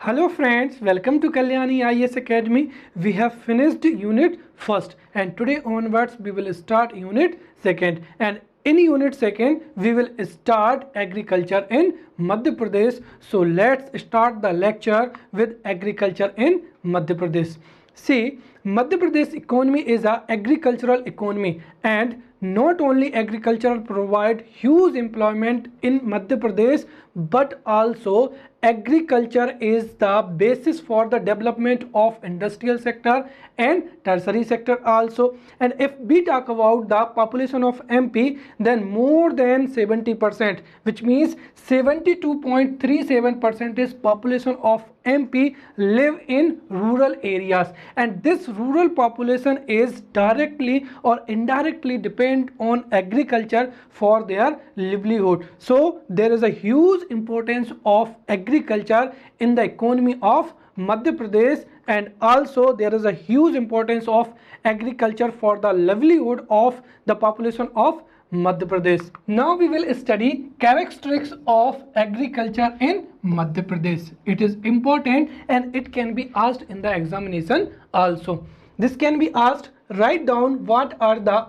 Hello friends, welcome to Kalyani IAS Academy. We have finished unit first and today onwards we will start unit second, and in unit second we will start agriculture in Madhya Pradesh. So let's start the lecture with agriculture in Madhya Pradesh. See, Madhya Pradesh economy is a agricultural economy, and not only agriculture provide huge employment in Madhya Pradesh, but also agriculture is the basis for the development of industrial sector and tertiary sector also. And if we talk about the population of MP, then more than 70%, which means 72.37% is population of MP live in rural areas, and this rural population is directly or indirectly depend on agriculture for their livelihood. So there is a huge importance of agriculture in the economy of Madhya Pradesh, and also there is a huge importance of agriculture for the livelihood of the population of Madhya Pradesh. Now we will study characteristics of agriculture in Madhya Pradesh. It is important and it can be asked in the examination also. This can be asked. Write down what are the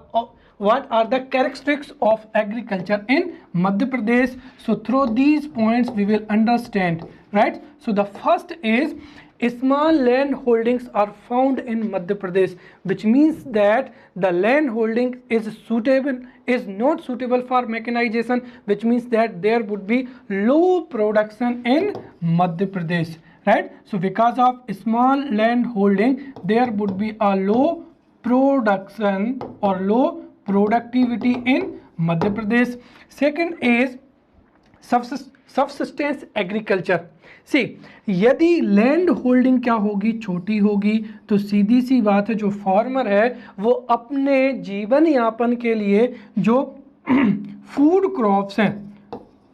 characteristics of agriculture in Madhya Pradesh. So through these points we will understand, right? So the first is small land holdings are found in Madhya Pradesh, which means that the land holding is not suitable for mechanization, which means that there would be low production in Madhya Pradesh, right? So because of small land holding, there would be a low production or low productivity in Madhya Pradesh. Second is subsistence agriculture. See, यदि land holding क्या होगी, छोटी होगी, तो सीधी सी बात है जो फार्मर है वो अपने जीवन यापन के लिए जो फूड क्रॉप्स हैं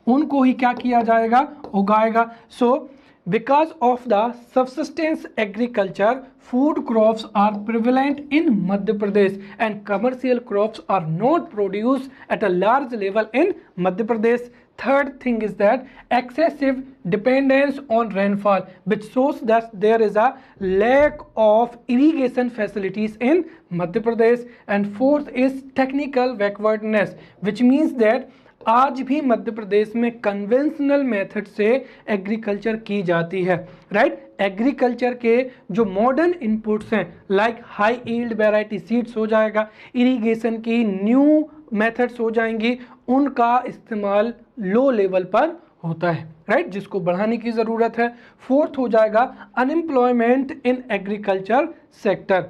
उनको ही क्या किया जाएगा, उगाएगा. सो because of the subsistence agriculture, food crops are prevalent in Madhya Pradesh and commercial crops are not produced at a large level in Madhya Pradesh. Third thing is that excessive dependence on rainfall, which shows that there is a lack of irrigation facilities in Madhya Pradesh. And fourth is technical backwardness, which means that आज भी मध्य प्रदेश में conventional method से agriculture की जाती है, right. Agriculture के जो modern inputs हैं like high yield variety seeds हो जाएगा, इरिगेशन की न्यू मेथड्स हो जाएंगी, उनका इस्तेमाल लो लेवल पर होता है, राइट, जिसको बढ़ाने की ज़रूरत है. फोर्थ हो जाएगा अनएम्प्लॉयमेंट इन एग्रीकल्चर सेक्टर.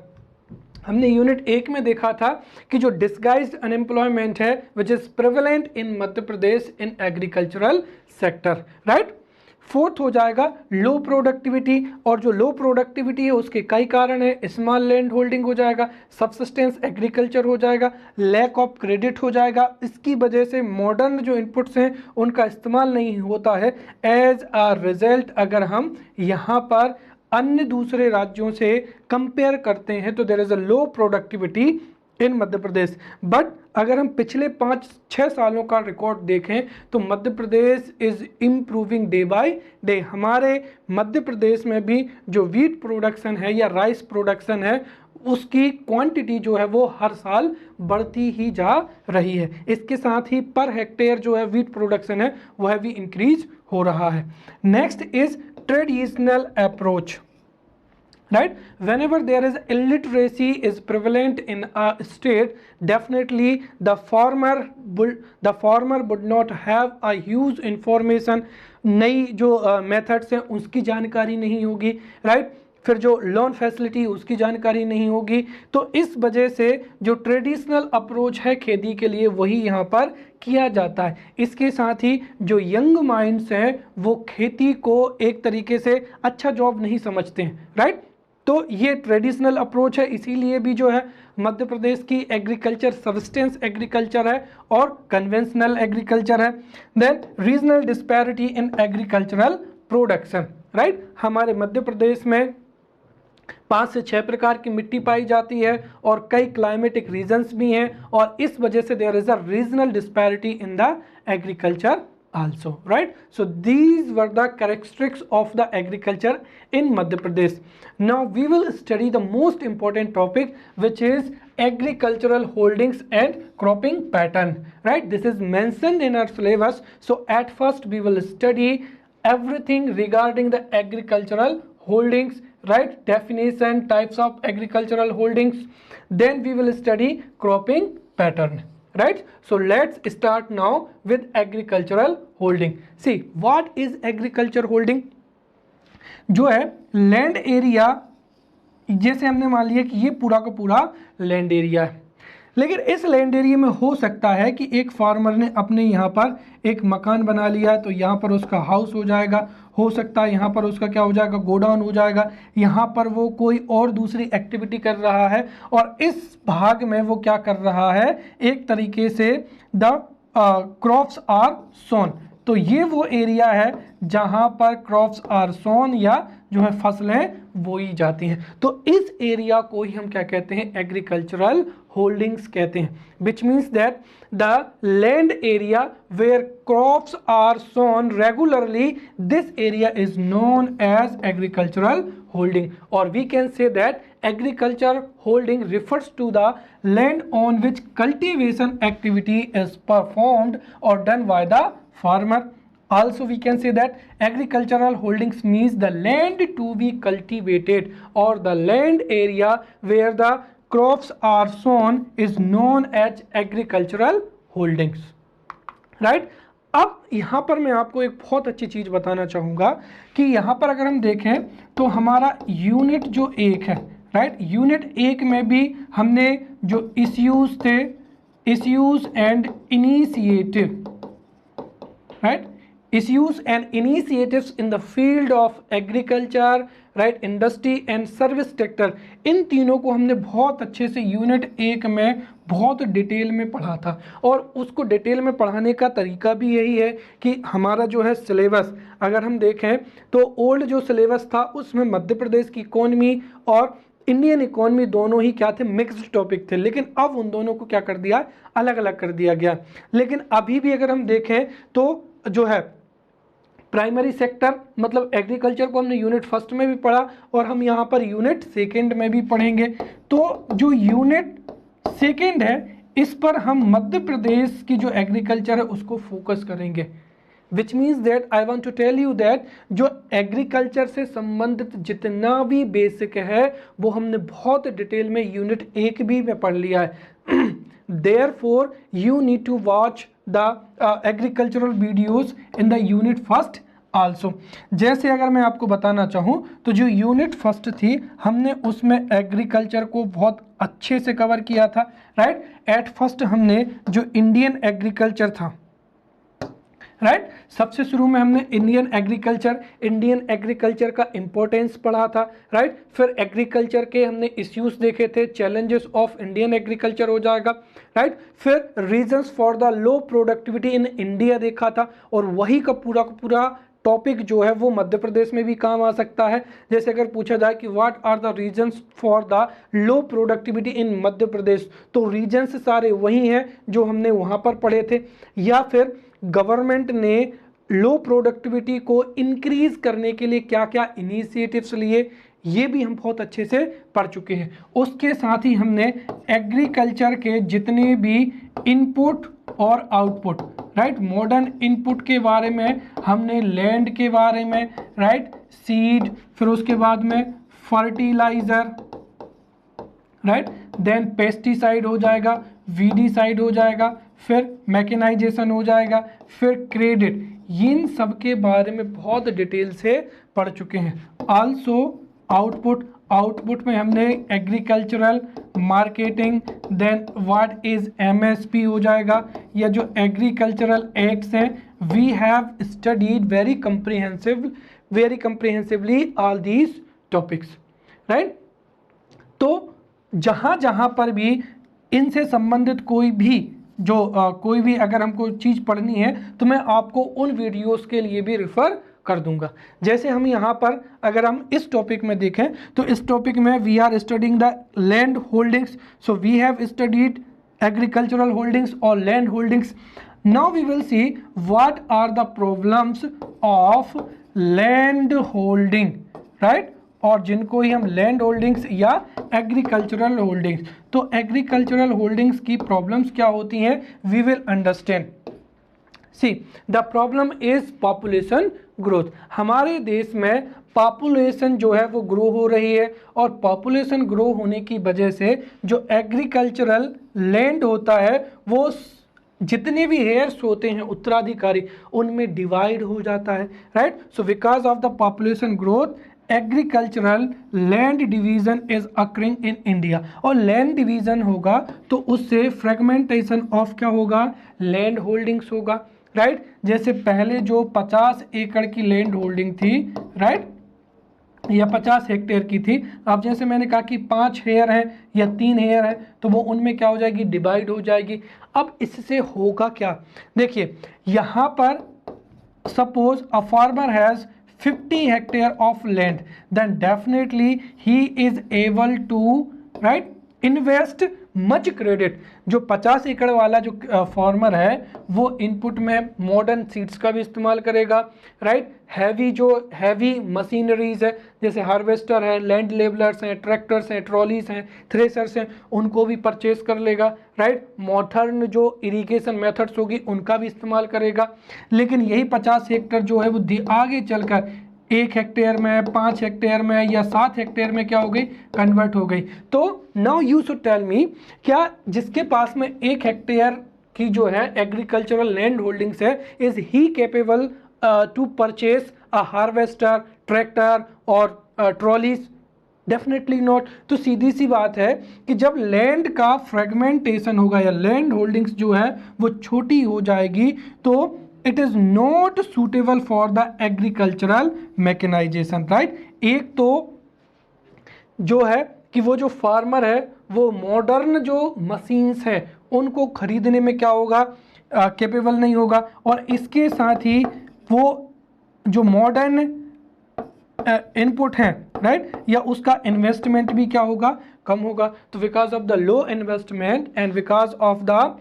हमने यूनिट 1 में देखा था कि जो डिस्गाइज्ड अनएम्प्लॉयमेंट है which is prevalent in Madhya Pradesh in agricultural sector, right. Fourth हो जाएगा लो प्रोडक्टिविटी, और जो लो प्रोडक्टिविटी है उसके कई कारण है. स्मॉल लैंड होल्डिंग हो जाएगा, सबसिस्टेंस एग्रीकल्चर हो जाएगा, लैक ऑफ क्रेडिट हो जाएगा. इसकी वजह से मॉडर्न जो इनपुट्स हैं उनका इस्तेमाल नहीं होता है. एज अ रिजल्ट अगर हम यहाँ पर अन्य दूसरे राज्यों से कंपेयर करते हैं तो there is a low productivity in Madhya Pradesh. But अगर हम पिछले 5-6 सालों का रिकॉर्ड देखें तो Madhya Pradesh is improving day by day. हमारे मध्य प्रदेश में भी जो वीट प्रोडक्शन है या राइस प्रोडक्शन है उसकी क्वांटिटी जो है वो हर साल बढ़ती ही जा रही है. इसके साथ ही पर हेक्टेयर जो है वीट प्रोडक्शन है वह भी इंक्रीज हो रहा है. Next is traditional approach, right. Whenever there is illiteracy is prevalent in a state, definitely the farmer would not have a huge information. नई जो मेथड्स हैं उसकी जानकारी नहीं होगी, राइट. फिर जो लोन फैसिलिटी उसकी जानकारी नहीं होगी. तो इस वजह से जो ट्रेडिशनल अप्रोच है खेती के लिए वही यहाँ पर किया जाता है. इसके साथ ही जो यंग माइंड्स हैं वो खेती को एक तरीके से अच्छा जॉब नहीं समझते हैं, राइट. तो ये ट्रेडिशनल अप्रोच है, इसीलिए भी जो है मध्य प्रदेश की एग्रीकल्चर सबसिस्टेंस एग्रीकल्चर है और कन्वेंशनल एग्रीकल्चर है. Then regional disparity in agricultural production, right. हमारे मध्य प्रदेश में 5 से 6 प्रकार की मिट्टी पाई जाती है और कई क्लाइमेटिक रीजन्स भी हैं, और इस वजह से there is a regional disparity in the agriculture also, right? So these were the characteristics of the agriculture in Madhya Pradesh. Now we will study the most important topic, which is agricultural holdings and cropping pattern, right? This is mentioned in our syllabus. So at first we will study everything regarding the agricultural holdings, right? Definition, types of agricultural holdings, then we will study cropping pattern, right? So let's start now with agricultural holding. See, what is agriculture holding? जो है land area, जैसे हमने मान लिया कि ये पूरा का पूरा लैंड एरिया है, लेकिन इस लैंड एरिया में हो सकता है कि एक फार्मर ने अपने यहाँ पर एक मकान बना लिया, तो यहाँ पर उसका हाउस हो जाएगा, हो सकता है यहाँ पर उसका क्या हो जाएगा, गोडाउन हो जाएगा, यहाँ पर वो कोई और दूसरी एक्टिविटी कर रहा है, और इस भाग में वो क्या कर रहा है, एक तरीके से द क्रॉप्स आर सोन। तो ये वो एरिया है जहां पर क्रॉप्स आर सोन, या जो है फसलें बोई जाती हैं। तो इस एरिया को ही हम क्या कहते हैं, एग्रीकल्चरल होल्डिंग्स कहते हैं, which means that the land area where crops are sown regularly, this area is known as agricultural holding, or we can say that agriculture holding refers to the land on which cultivation activity is performed or done by the farmer. Also we can say that agricultural holdings means the land to be cultivated, or the land area where the crops are sown is known as agricultural holdings, right? अब यहाँ पर मैं आपको एक बहुत अच्छी चीज़ बताना चाहूँगा कि यहाँ पर अगर हम देखें तो हमारा यूनिट जो एक है, राइट, यूनिट एक में भी हमने जो इश्यूज थे, issues and initiative, right, issues and initiatives in the field of agriculture, right, industry and service sector, इन तीनों को हमने बहुत अच्छे से यूनिट एक में बहुत डिटेल में पढ़ा था। और उसको डिटेल में पढ़ाने का तरीका भी यही है कि हमारा जो है सिलेबस, अगर हम देखें तो ओल्ड जो सिलेबस था उसमें मध्य प्रदेश की इकोनॉमी और इंडियन इकोनॉमी दोनों ही क्या थे, मिक्स्ड टॉपिक थे, लेकिन अब उन दोनों को क्या कर दिया, अलग अलग कर दिया गया। लेकिन अभी भी अगर हम देखें तो जो है प्राइमरी सेक्टर मतलब एग्रीकल्चर को हमने यूनिट फर्स्ट में भी पढ़ा और हम यहाँ पर यूनिट सेकंड में भी पढ़ेंगे। तो जो यूनिट सेकंड है इस पर हम मध्य प्रदेश की जो एग्रीकल्चर है उसको फोकस करेंगे, which means that I want to tell you that जो एग्रीकल्चर से संबंधित जितना भी बेसिक है वो हमने बहुत डिटेल में यूनिट एक भी में पढ़ लिया है। Therefore, you need to watch the agricultural videos in the unit first also। जैसे अगर मैं आपको बताना चाहूँ तो जो यूनिट फर्स्ट थी हमने उसमें एग्रीकल्चर को बहुत अच्छे से कवर किया था, राइट। एट फर्स्ट हमने जो इंडियन एग्रीकल्चर था, राइट, सबसे शुरू में हमने इंडियन एग्रीकल्चर का इंपॉर्टेंस पढ़ा था, राइट। फिर एग्रीकल्चर के हमने इश्यूज देखे थे, चैलेंजेस ऑफ इंडियन एग्रीकल्चर हो जाएगा, राइट। फिर reasons for the low productivity in India देखा था, और वही का पूरा टॉपिक जो है वो मध्य प्रदेश में भी काम आ सकता है। जैसे अगर पूछा जाए कि what are the reasons for the low productivity in Madhya Pradesh, तो रीजंस सारे वही हैं जो हमने वहाँ पर पढ़े थे। या फिर गवर्नमेंट ने लो प्रोडक्टिविटी को इंक्रीज करने के लिए क्या क्या इनिशिएटिव्स लिए, ये भी हम बहुत अच्छे से पढ़ चुके हैं। उसके साथ ही हमने एग्रीकल्चर के जितने भी इनपुट और आउटपुट, राइट, मॉडर्न इनपुट के बारे में हमने, लैंड के बारे में, राइट, सीड, फिर उसके बाद में फर्टिलाइजर, राइट, देन पेस्टिसाइड हो जाएगा, वीडीसाइड हो जाएगा, फिर मैकेनाइजेशन हो जाएगा, फिर क्रेडिट, इन सब के बारे में बहुत डिटेल से पढ़ चुके हैं। आल्सो आउटपुट में हमने agricultural marketing, then what is MSP हो जाएगा, या जो एग्रीकल्चरल एक्ट्स हैं, we have studied very comprehensively all these topics, right. तो जहाँ पर भी इनसे संबंधित कोई भी अगर हमको चीज़ पढ़नी है तो मैं आपको उन वीडियोस के लिए भी रेफर कर दूंगा। जैसे हम यहाँ पर अगर हम इस टॉपिक में देखें तो इस टॉपिक में we are studying the land holdings, so we have studied agricultural holdings और land holdings. Now we will see what are the problems of land holding, right, और जिनको ही हम लैंड होल्डिंग्स या एग्रीकल्चरल होल्डिंग्स, तो agricultural holdings की problems क्या होती हैं, we will understand. See the problem is population growth. हमारे देश में पॉपुलेशन जो है वो ग्रो हो रही है, और पॉपुलेशन ग्रो होने की वजह से जो एग्रीकल्चरल लैंड होता है वो जितने भी हेयर्स होते हैं उत्तराधिकारी उनमें डिवाइड हो जाता है, right. So because of the population growth agricultural land division is occurring in India, और लैंड डिवीजन होगा तो उससे फ्रेगमेंटेशन ऑफ क्या होगा, लैंड होल्डिंग्स होगा, राइट। जैसे पहले जो 50 एकड़ की लैंड होल्डिंग थी, राइट, या 50 हेक्टेयर की थी, अब जैसे मैंने कहा कि 5 हेयर है या 3 हेयर है, तो वो उनमें क्या हो जाएगी, डिवाइड हो जाएगी। अब इससे होगा क्या, देखिए यहाँ पर suppose a farmer has 50 hectare of land, then definitely he is able to, right, invest much credit। जो 50 एकड़ वाला जो फार्मर है वो इनपुट में मॉडर्न सीड्स का भी इस्तेमाल करेगा, राइट। हैवी मशीनरीज है जैसे हार्वेस्टर है, लैंड लेवलर्स हैं, ट्रैक्टर्स हैं, ट्रॉलीज हैं, थ्रेसर्स हैं, उनको भी परचेज कर लेगा, राइट। मॉडर्न जो इरिगेशन मेथड्स होगी उनका भी इस्तेमाल करेगा। लेकिन यही 50 हेक्टेयर जो है वो आगे चलकर 1 हेक्टेयर में, 5 हेक्टेयर में या 7 हेक्टेयर में क्या हो गई, कन्वर्ट हो गई। तो now you should tell me, क्या जिसके पास में 1 हेक्टेयर की जो है एग्रीकल्चरल लैंड होल्डिंग्स है, is he capable to purchase a harvester, tractor और ट्रॉलीज? Definitely not. तो सीधी सी बात है कि जब लैंड का फ्रेगमेंटेशन होगा या लैंड होल्डिंग्स जो है वो छोटी हो जाएगी, तो it is not suitable for the agricultural mechanisation, right. एक तो जो है कि वो जो फार्मर है वो मॉडर्न जो मशीन्स हैं उनको खरीदने में क्या होगा, कैपेबल नहीं होगा, और इसके साथ ही वो जो मॉडर्न इनपुट है, राइट, या उसका इन्वेस्टमेंट भी क्या होगा, कम होगा। तो because of the low investment and because of the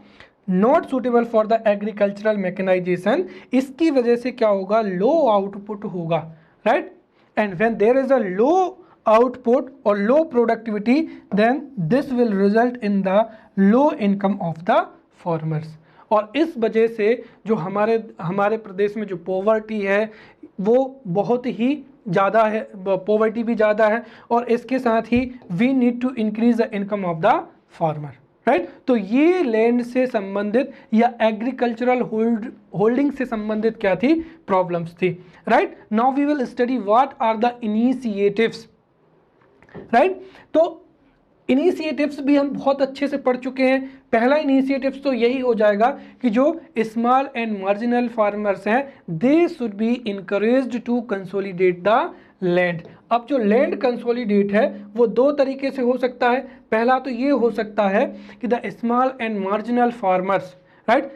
not suitable for the agricultural mechanisation, इसकी वजह से क्या होगा, लो आउटपुट होगा, right. And when there is a low output और low productivity, then this will result in the low income of the farmers. और इस वजह से जो हमारे प्रदेश में जो पॉवर्टी है वो बहुत ही ज़्यादा है, पॉवर्टी भी ज़्यादा है, और इसके साथ ही we need to increase the income of the farmer, right. तो ये लैंड से संबंधित या एग्रीकल्चरल होल्डिंग से संबंधित क्या थी, प्रॉब्लम्स थी, right. Now we will study what are the initiatives, right. तो इनिशिएटिव्स भी हम बहुत अच्छे से पढ़ चुके हैं। पहला इनिशिएटिव्स तो यही हो जाएगा कि जो स्मॉल एंड मार्जिनल फार्मर्स हैं they should be encouraged to consolidate the land. अब जो लैंड कंसोलिडेट है वो 2 तरीके से हो सकता है। पहला तो ये हो सकता है कि the small and marginal farmers, right,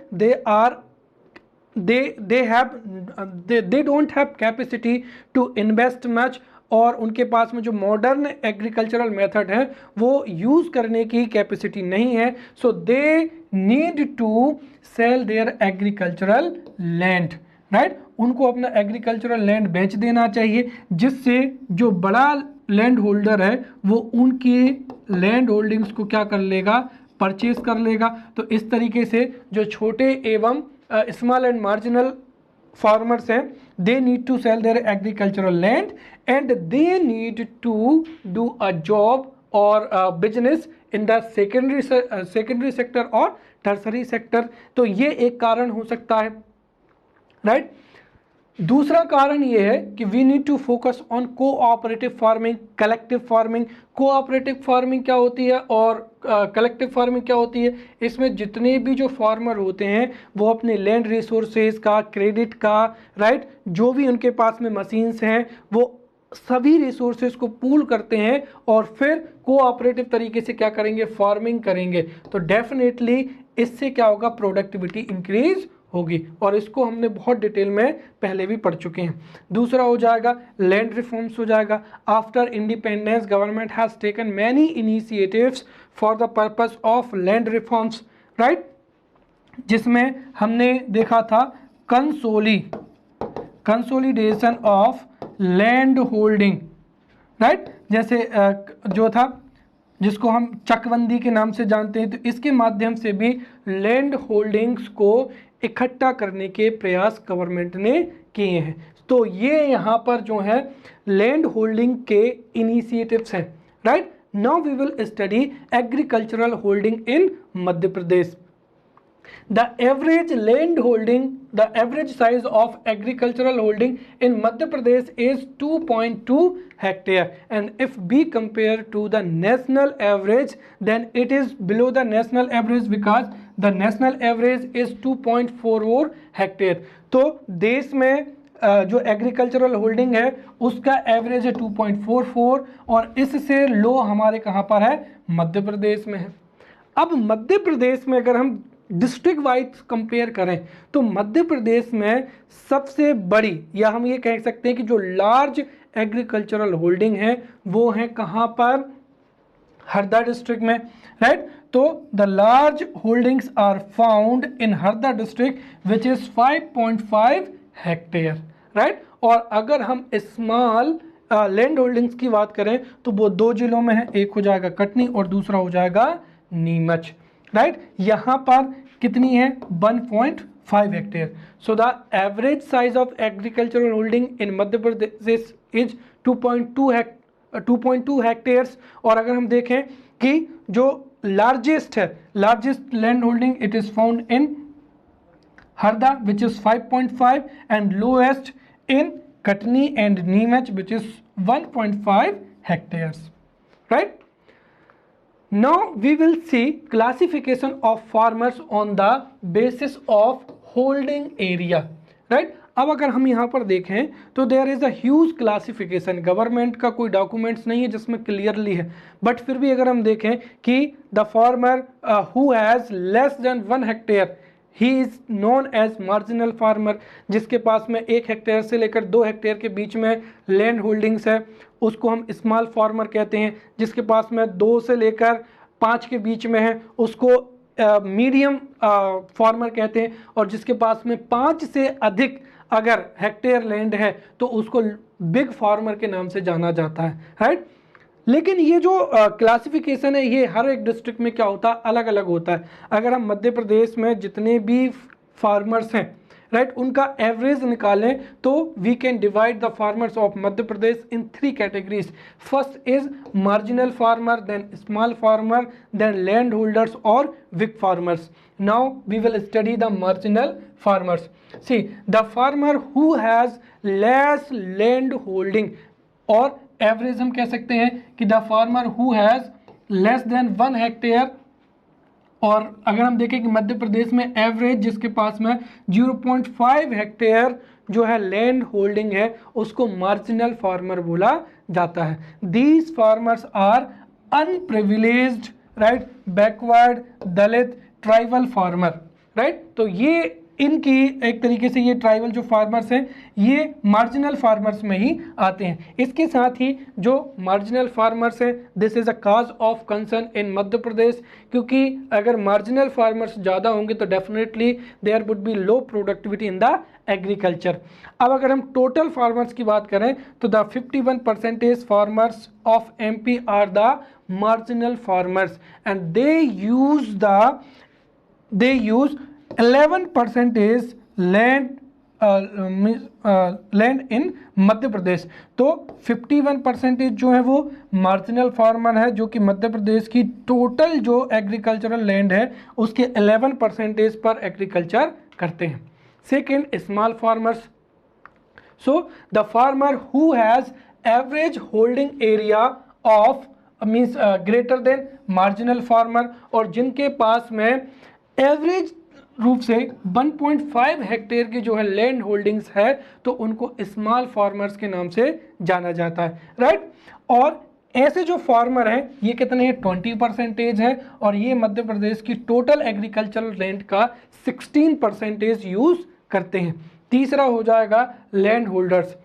they don't have capacity to invest much, और उनके पास में जो मॉडर्न एग्रीकल्चरल मेथड है वो यूज़ करने की कैपेसिटी नहीं है, so they need to sell their agricultural land, right. उनको अपना एग्रीकल्चरल लैंड बेच देना चाहिए, जिससे जो बड़ा लैंड होल्डर है वो उनके लैंड होल्डिंग्स को क्या कर लेगा, परचेज कर लेगा। तो इस तरीके से जो छोटे एवं स्मॉल एंड मार्जिनल farmers हैं they need to sell their agricultural land and they need to do a job or a business in the secondary sector or tertiary sector। तो ये एक कारण हो सकता है, राइट। दूसरा कारण ये है कि we need to focus on cooperative farming, collective farming. Cooperative farming क्या होती है और कलेक्टिव फार्मिंग क्या होती है, इसमें जितने भी जो फार्मर होते हैं वो अपने लैंड रिसोर्सेज का, क्रेडिट का, राइट, जो भी उनके पास में मशीन्स हैं वो सभी रिसोर्सेज को पूल करते हैं और फिर कोऑपरेटिव तरीके से क्या करेंगे, फार्मिंग करेंगे। तो डेफिनेटली इससे क्या होगा, प्रोडक्टिविटी इंक्रीज होगी, और इसको हमने बहुत डिटेल में पहले भी पढ़ चुके हैं। दूसरा हो जाएगा लैंड रिफॉर्म्स हो जाएगा। After independence government has taken many initiatives for the purpose of land reforms, right. जिसमें हमने देखा था consolidation of land holding, right. जैसे जो था जिसको हम चकबंदी के नाम से जानते हैं, तो इसके माध्यम से भी लैंड होल्डिंग्स को इकट्ठा करने के प्रयास गवर्नमेंट ने किए हैं। तो ये यहाँ पर जो है लैंड होल्डिंग के इनिशिएटिव्स हैं, right. Now we will study agricultural holding in Madhya Pradesh. The average size of agricultural holding in Madhya Pradesh is 2.2 hectare, and if we compare to the national average, then it is below the national average because the national average is 2.44 hectare. तो देश में जो agricultural holding है उसका average है 2.44 और इससे लो हमारे कहाँ पर है, मध्य प्रदेश में है। अब मध्य प्रदेश में अगर हम डिस्ट्रिक्ट वाइज कंपेयर करें तो मध्य प्रदेश में सबसे बड़ी, या हम ये कह सकते हैं कि जो लार्ज एग्रीकल्चरल होल्डिंग है वो है कहाँ पर, हरदा डिस्ट्रिक्ट में, राइट। तो the large holdings are found in Harda district which is 5.5 hectare, right. और अगर हम स्मॉल लैंड होल्डिंग्स की बात करें तो वो 2 जिलों में है, एक हो जाएगा कटनी और दूसरा हो जाएगा नीमच, राइट। यहाँ पर कितनी है, 1.5 hectare. So the average size of agricultural holding in Madhya Pradesh is 2.2 hectares. और अगर हम देखें कि जो largest land holding it is found in Harda which is 5.5 and lowest in Katni and Neemuch which is 1.5 hectares, right? Now we will see classification of farmers on the basis of holding area, right? अब अगर हम यहाँ पर देखें तो there is a huge classification, government का कोई documents नहीं है जिसमें क्लियरली है, बट फिर भी अगर हम देखें कि the farmer who has less than 1 hectare he is known as marginal farmer, जिसके पास में 1 हेक्टेयर से लेकर 2 हेक्टेयर के बीच में लैंड होल्डिंग्स है उसको हम स्मॉल फार्मर कहते हैं, जिसके पास में 2 से लेकर 5 के बीच में है उसको मीडियम फार्मर कहते हैं, और जिसके पास में 5 से अधिक अगर हेक्टेयर लैंड है तो उसको बिग फार्मर के नाम से जाना जाता है, राइट। लेकिन ये जो क्लासिफिकेशन है ये हर एक डिस्ट्रिक्ट में क्या होता है, अलग अलग होता है। अगर हम मध्य प्रदेश में जितने भी फार्मर्स हैं, राइट, उनका एवरेज निकालें तो we can divide the farmers of Madhya Pradesh in 3 categories. First is marginal farmer, then small farmer, then land holders और big farmers. Now we will study the marginal farmers. See the farmer who has less land holding, और average हम कह सकते हैं कि the farmer who has less than 1 hectare, और अगर हम देखें कि मध्य प्रदेश में एवरेज जिसके पास में 0.5 हेक्टेयर जो है लैंड होल्डिंग है उसको मार्जिनल फार्मर बोला जाता है। These farmers are unprivileged, right, backward, Dalit, tribal farmer, right. तो ये इनकी एक तरीके से ये ट्राइबल जो फार्मर्स हैं ये मार्जिनल फार्मर्स में ही आते हैं। इसके साथ ही जो मार्जिनल फार्मर्स हैं this is a cause of concern in Madhya Pradesh, क्योंकि अगर मार्जिनल फार्मर्स ज़्यादा होंगे तो definitely there would be low productivity in the agriculture. अब अगर हम टोटल फार्मर्स की बात करें तो the 51% farmers of MP are the marginal farmers and they use 11% land in Madhya Pradesh. तो 51% जो है वो मार्जिनल फार्मर है जो कि मध्य प्रदेश की टोटल जो एग्रीकल्चरल लैंड है उसके 11% पर एग्रीकल्चर करते हैं। Second, small farmers. So the farmer who has average holding area of means greater than marginal farmer, और जिनके पास में एवरेज रूप से 1.5 हेक्टेयर की जो है लैंड होल्डिंग्स है तो उनको स्मॉल फार्मर्स के नाम से जाना जाता है, राइट। और ऐसे जो फार्मर हैं ये कितने हैं, 20% है, और ये मध्य प्रदेश की टोटल एग्रीकल्चरल लैंड का 16% यूज करते हैं। तीसरा हो जाएगा land holders,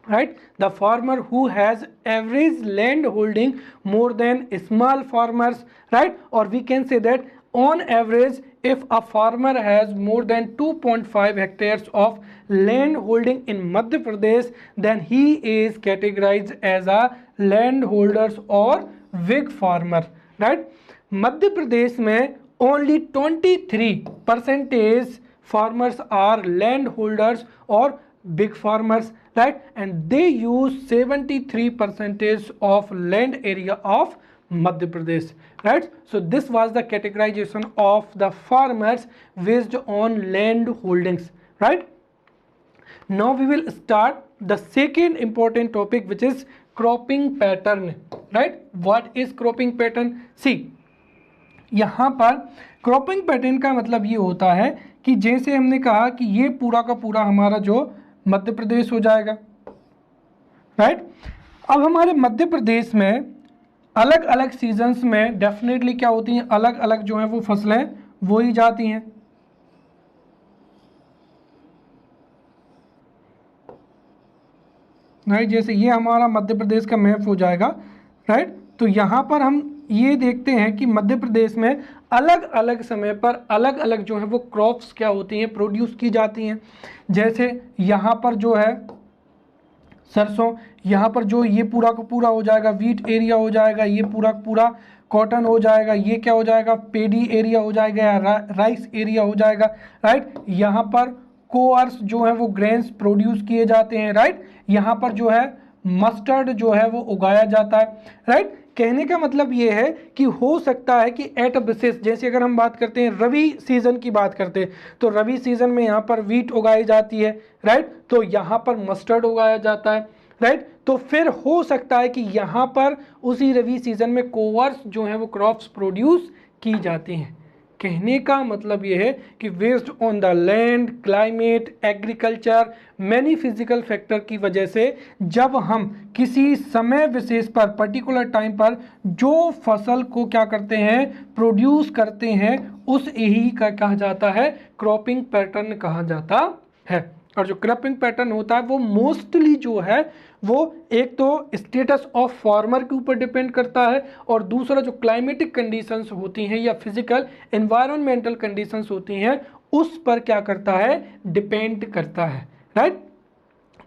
right, the farmer who has average land holding more than small farmers, right, or we can say that on average if a farmer has more than 2.5 hectares of land holding in Madhya Pradesh, then he is categorized as a landholders or big farmer, right? Madhya Pradesh में only 23% farmers are landholders or big farmers, right? And they use 73% of land area of Madhya Pradesh, right? So this was the categorization of the farmers based on land holdings, right? Now we will start the second important topic, which is cropping pattern, right? What is cropping pattern? See, यहाँ पर cropping pattern का मतलब ये होता है कि जैसे हमने कहा कि ये पूरा का पूरा हमारा जो मध्य प्रदेश हो जाएगा, राइट? अब हमारे मध्य प्रदेश में अलग अलग सीजन्स में डेफिनेटली क्या होती हैं, अलग अलग जो है वो फसलें बोई जाती हैं, राइट? जैसे ये हमारा मध्य प्रदेश का मैप हो जाएगा, राइट? तो यहाँ पर हम ये देखते हैं कि मध्य प्रदेश में अलग अलग समय पर अलग अलग जो है वो क्रॉप्स क्या होती हैं, प्रोड्यूस की जाती हैं। जैसे यहाँ पर जो है सरसों, यहाँ पर जो ये पूरा का पूरा हो जाएगा वीट एरिया हो जाएगा, ये पूरा का पूरा कॉटन हो जाएगा, ये क्या हो जाएगा पेडी एरिया हो जाएगा या राइस एरिया हो जाएगा, राइट? यहाँ पर कोअर्स जो है वो ग्रेन्स प्रोड्यूस किए जाते हैं, राइट? यहाँ पर जो है मस्टर्ड जो है वो उगाया जाता है, राइट? कहने का मतलब ये है कि हो सकता है कि एट अ विशेष, जैसे अगर हम बात करते हैं रवि सीजन की बात करते हैं तो रवि सीजन में यहाँ पर वीट उगाई जाती है, राइट? तो यहाँ पर मस्टर्ड उगाया जाता है, राइट? तो फिर हो सकता है कि यहाँ पर उसी रवि सीजन में कोअर्स जो है वो क्रॉप्स प्रोड्यूस की जाती हैं। कहने का मतलब ये है कि based on the land, climate, agriculture, many physical factor की वजह से जब हम किसी समय विशेष पर पर्टिकुलर टाइम पर जो फसल को क्या करते हैं प्रोड्यूस करते हैं उस यही का कहा जाता है क्रॉपिंग पैटर्न कहा जाता है। और जो क्रॉपिंग पैटर्न होता है वो मोस्टली जो है वो एक तो स्टेटस ऑफ फार्मर के ऊपर डिपेंड करता है और दूसरा जो क्लाइमेटिक कंडीशंस होती हैं या फिजिकल एनवायरमेंटल कंडीशंस होती हैं उस पर क्या करता है डिपेंड करता है, राइट?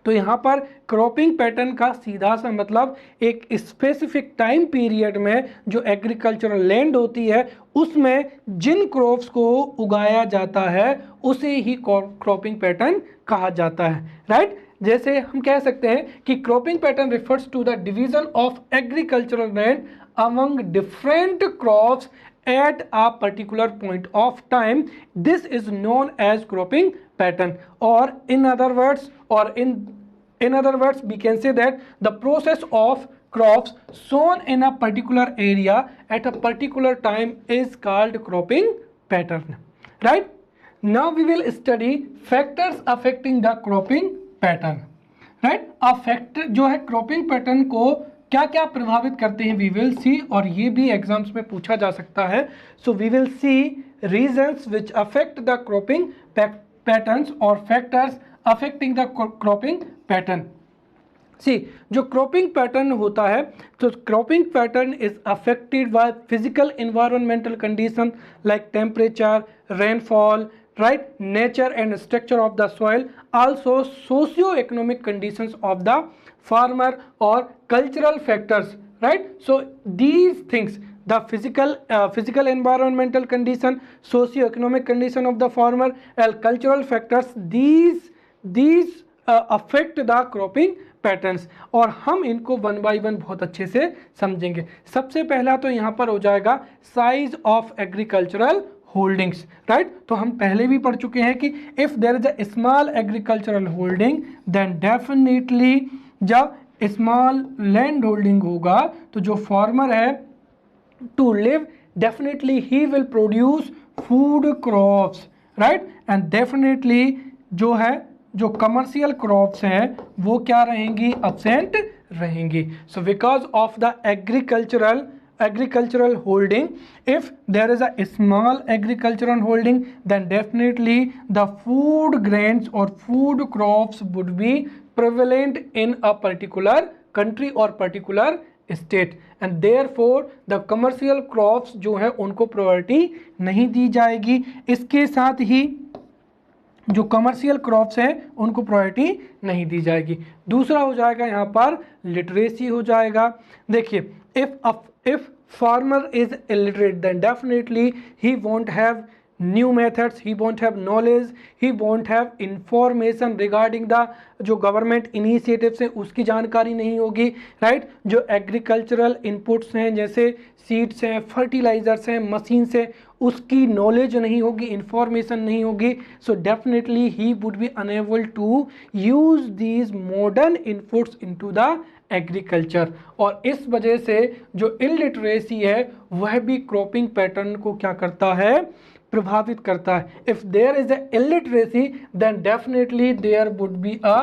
तो यहाँ पर क्रॉपिंग पैटर्न का सीधा सा मतलब एक स्पेसिफिक टाइम पीरियड में जो एग्रीकल्चरल लैंड होती है उसमें जिन क्रॉप्स को उगाया जाता है उसे ही क्रॉपिंग पैटर्न कहा जाता है, राइट? जैसे हम कह सकते हैं कि cropping pattern refers to the division of agricultural land among different crops at a particular point of time. This is known as cropping pattern, or in other words we can say that the process of crops sown in a particular area at a particular time is called cropping pattern, right? Now we will study factors affecting the cropping pattern, right? a factor जो है cropping pattern को क्या क्या प्रभावित करते हैं we will सी, और ये भी एग्जाम्स में पूछा जा सकता है। So we will see reasons which affect the cropping patterns और factors affecting the cropping pattern. See जो क्रॉपिंग पैटर्न होता है तो cropping pattern is affected by physical environmental condition like temperature, rainfall, right, nature and structure of the soil, also socio-economic conditions of the farmer or cultural factors, right? So these things, the physical environmental condition, socio-economic condition of the farmer and cultural factors, these affect the cropping patterns और हम इनको one by one बहुत अच्छे से समझेंगे। सबसे पहला तो यहाँ पर हो जाएगा size of agricultural holdings, right? तो हम पहले भी पढ़ चुके हैं कि if there is a small agricultural holding then definitely जब स्मॉल लैंड होल्डिंग होगा तो जो फार्मर है to live definitely he will produce food crops, right? And definitely जो है जो कमर्शियल क्रॉप्स हैं वो क्या रहेंगी, absent रहेंगी। सो because of the agricultural holding, if there is a small agricultural holding then definitely the food grains or food crops would be prevalent in a particular country or particular state and therefore the commercial crops जो है उनको priority नहीं दी जाएगी। इसके साथ ही जो commercial crops हैं उनको प्रायोरिटी नहीं दी जाएगी। दूसरा हो जाएगा यहाँ पर लिटरेसी हो जाएगा। देखिए if farmer is illiterate then definitely he won't have new methods, he won't have knowledge, he won't have information regarding the जो गवर्नमेंट इनिशिएटिव्स हैं उसकी जानकारी नहीं होगी, राइट। जो एग्रीकल्चरल इनपुट्स हैं जैसे सीड्स हैं, फर्टिलाइजर्स हैं, मशीन्स हैं, उसकी नॉलेज नहीं होगी, इंफॉर्मेशन नहीं होगी। So definitely he would be unable to use these modern inputs into the agriculture. और इस वजह से जो इलिटरेसी है वह भी क्रॉपिंग पैटर्न को क्या करता है, प्रभावित करता है। If there is a illiteracy then definitely there would be a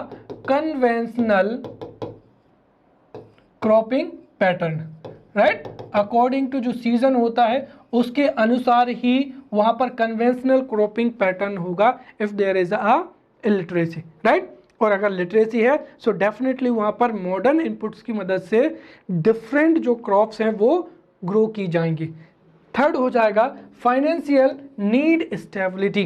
conventional cropping pattern, right. According to जो सीजन होता है उसके अनुसार ही वहां पर कन्वेंशनल क्रॉपिंग पैटर्न होगा if there is a illiteracy, right. और अगर लिटरेसी है सो डेफिनेटली वहां पर मॉडर्न इनपुट्स की मदद से डिफरेंट जो क्रॉप्स हैं वो ग्रो की जाएंगी। थर्ड हो जाएगा financial need stability.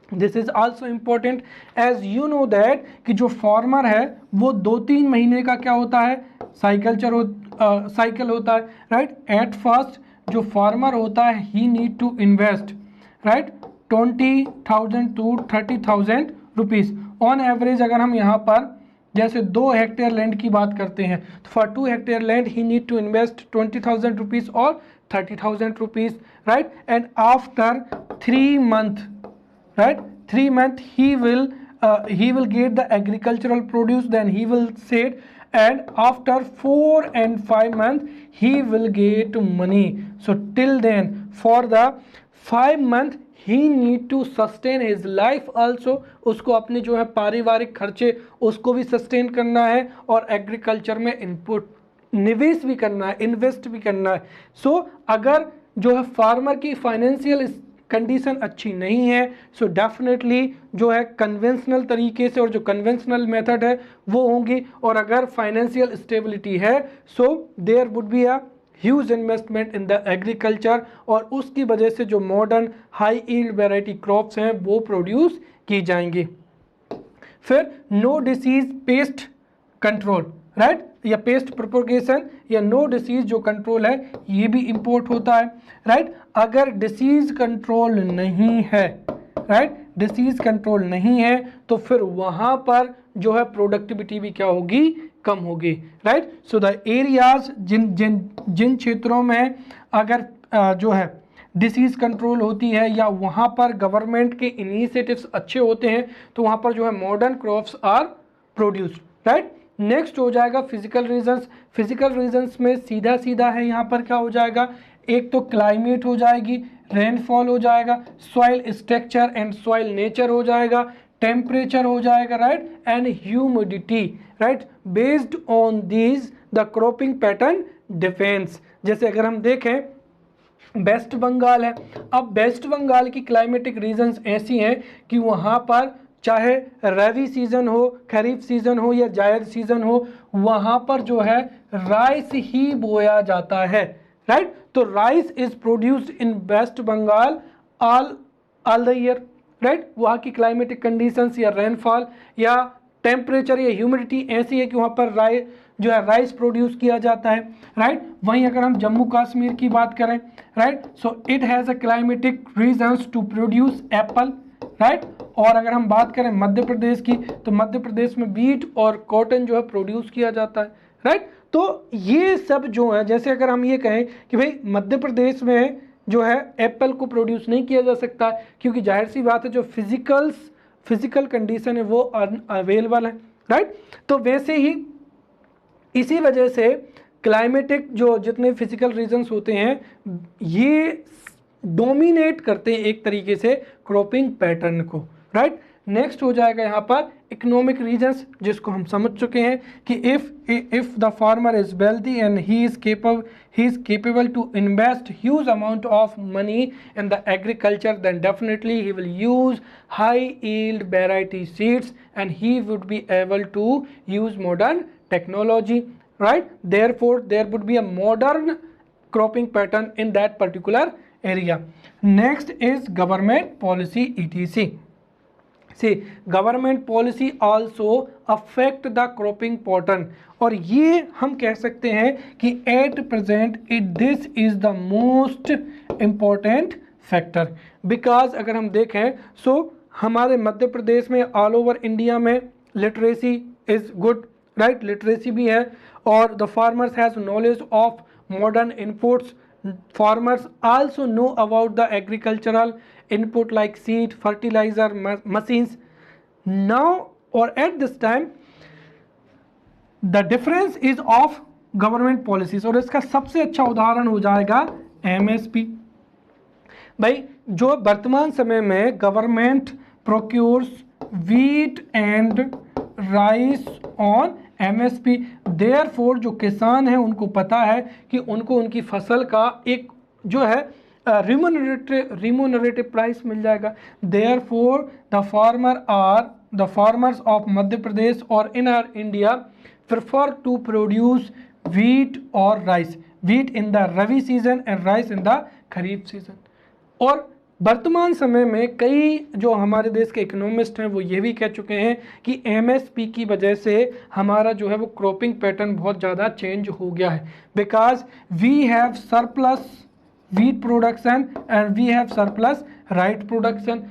This is also important as you know that कि जो फार्मर है वो 2-3 महीने का क्या होता है, साइकिल होता है, राइट। एट फर्स्ट जो फार्मर होता है he need to invest, right, 20,000 to 30,000 rupees on average. अगर हम यहाँ पर जैसे 2 हेक्टेयर लैंड की बात करते हैं तो for 2 hectare land he need to invest 20,000 rupees और 30,000 rupees, right. And after 3 months, right, 3 months he will get the agricultural produce, then he will sell, and after 4 and 5 months he will get money. So till then for the 5 months he need to sustain his life also, उसको अपने जो है पारिवारिक खर्चे उसको भी sustain करना है और एग्रीकल्चर में इनपुट निवेश भी करना है, इन्वेस्ट भी करना है। सो अगर जो है फार्मर की फाइनेंशियल कंडीशन अच्छी नहीं है सो डेफिनेटली जो है कन्वेंशनल तरीके से और जो कन्वेंशनल मेथड है वो होंगी। और अगर फाइनेंशियल स्टेबिलिटी है so there would be a huge investment in the agriculture और उसकी वजह से जो modern high yield variety crops हैं वो प्रोड्यूस की जाएंगी। फिर no disease pest control, right, या पेस्ट प्रोपोगेशन या नो डिसीज जो कंट्रोल है ये भी इंपोर्ट होता है, राइट। अगर डिसीज कंट्रोल नहीं है, राइट, डिसीज कंट्रोल नहीं है तो फिर वहां पर जो है प्रोडक्टिविटी भी क्या होगी, कम होगी, राइट। सो द एरियाज जिन क्षेत्रों में अगर जो है डिसीज कंट्रोल होती है या वहाँ पर गवर्नमेंट के इनिशिएटिव्स अच्छे होते हैं तो वहाँ पर जो है modern crops are produced, right. Next हो जाएगा फिजिकल रीजंस। फिजिकल रीजंस में सीधा सीधा है यहाँ पर क्या हो जाएगा, एक तो क्लाइमेट हो जाएगी, रेनफॉल हो जाएगा, soil structure and soil nature हो जाएगा, टेम्परेचर हो जाएगा, right, and humidity, right. Based on these the cropping pattern defence. जैसे अगर हम देखें वेस्ट बंगाल है, अब वेस्ट बंगाल की क्लाइमेटिक रीजंस ऐसी हैं कि वहाँ पर चाहे रबी सीजन हो, खरीफ सीजन हो या जायद सीजन हो, वहाँ पर जो है राइस ही बोया जाता है, राइट। तो rice is produced in West Bengal all the year, right. वहाँ की क्लाइमेटिक कंडीशंस या रेनफॉल या टेम्परेचर या ह्यूमिडिटी ऐसी है कि वहाँ पर राइस प्रोड्यूस किया जाता है, राइट। वहीं अगर हम जम्मू कश्मीर की बात करें, right, so it has a climatic reasons to produce apple, right. और अगर हम बात करें मध्य प्रदेश की तो मध्य प्रदेश में बीट और कॉटन जो है प्रोड्यूस किया जाता है, राइट। तो ये सब जो है, जैसे अगर हम ये कहें कि भाई मध्य प्रदेश में जो है एप्पल को प्रोड्यूस नहीं किया जा सकता क्योंकि जाहिर सी बात है जो फिजिकल कंडीशन है वो अवेलेबल है, राइट। तो वैसे ही इसी वजह से क्लाइमेटिक जो जितने फिजिकल रीजंस होते हैं ये डोमिनेट करते हैं एक तरीके से क्रॉपिंग पैटर्न को, राइट। नेक्स्ट हो जाएगा यहाँ पर इकोनॉमिक रीजंस, जिसको हम समझ चुके हैं कि if the farmer is wealthy and he is capable to invest huge amount of money in the agriculture then definitely he will use high yield variety seeds and he would be able to use modern technology. right? Therefore there would be a modern cropping pattern in that particular area. Next is government policy etc. See, government policy also affect the cropping pattern, और ये हम कह सकते हैं कि at present this is the most important factor, because अगर हम देखें so हमारे मध्य प्रदेश में ऑल ओवर इंडिया में literacy is good, right, literacy भी है, और the farmers has knowledge of modern inputs. Farmers also know about the agricultural input like seed, fertilizer, machines. Now or at this time the difference is of government policies, और इसका सबसे अच्छा उदाहरण हो जाएगा MSP. भाई जो वर्तमान समय में government procures wheat and rice on MSP, therefore जो किसान हैं उनको पता है कि उनको उनकी फसल का एक जो है रिमोनरेटिव प्राइस मिल जाएगा. Therefore the farmers of Madhya Pradesh और in our India prefer to produce wheat और rice, wheat in the rabi season and rice in the kharif season. और वर्तमान समय में कई जो हमारे देश के इकोनॉमिस्ट हैं वो ये भी कह चुके हैं कि MSP की वजह से हमारा जो है वो क्रॉपिंग पैटर्न बहुत ज़्यादा चेंज हो गया है, because we have surplus wheat production and we have surplus rice production,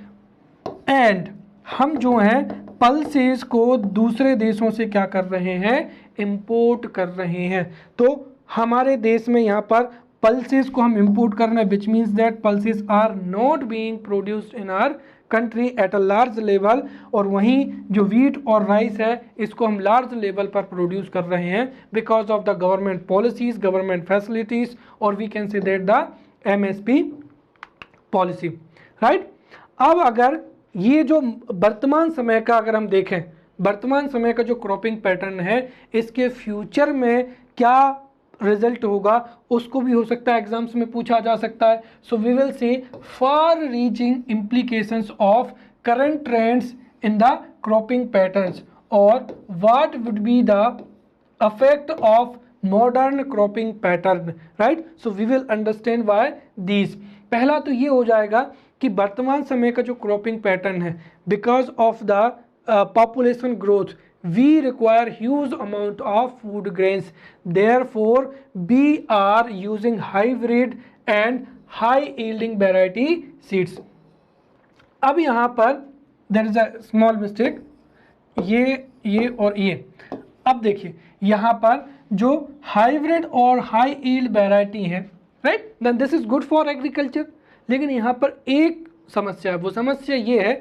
and हम जो हैं पल्सेस को दूसरे देशों से क्या कर रहे हैं, इंपोर्ट कर रहे हैं. तो हमारे देश में यहाँ पर पल्सेस को हम इंपोर्ट कर रहे हैं, which means that pulses are not being produced in our country at a large level, और वहीं जो वीट और राइस है इसको हम लार्ज लेवल पर प्रोड्यूस कर रहे हैं because of the government policies, government facilities, और we can say that the MSP policy, right. अब अगर ये जो वर्तमान समय का अगर हम देखें, वर्तमान समय का जो क्रॉपिंग पैटर्न है इसके फ्यूचर में क्या रिजल्ट होगा उसको भी हो सकता है एग्जाम्स में पूछा जा सकता है. So we will see far reaching implications of current trends in the cropping patterns, और what would be the effect of modern cropping pattern, right? So we will understand why these. पहला तो ये हो जाएगा कि वर्तमान समय का जो क्रॉपिंग पैटर्न है, because of the population growth we require huge amount of food grains, therefore we are using hybrid and high yielding variety seeds. अब यहाँ पर there is a small mistake, ये और ये. अब देखिए यहाँ पर जो हाइब्रिड और हाई यील्ड वैरायटी है, right, then this is good for agriculture. लेकिन यहाँ पर एक समस्या है, वो समस्या ये है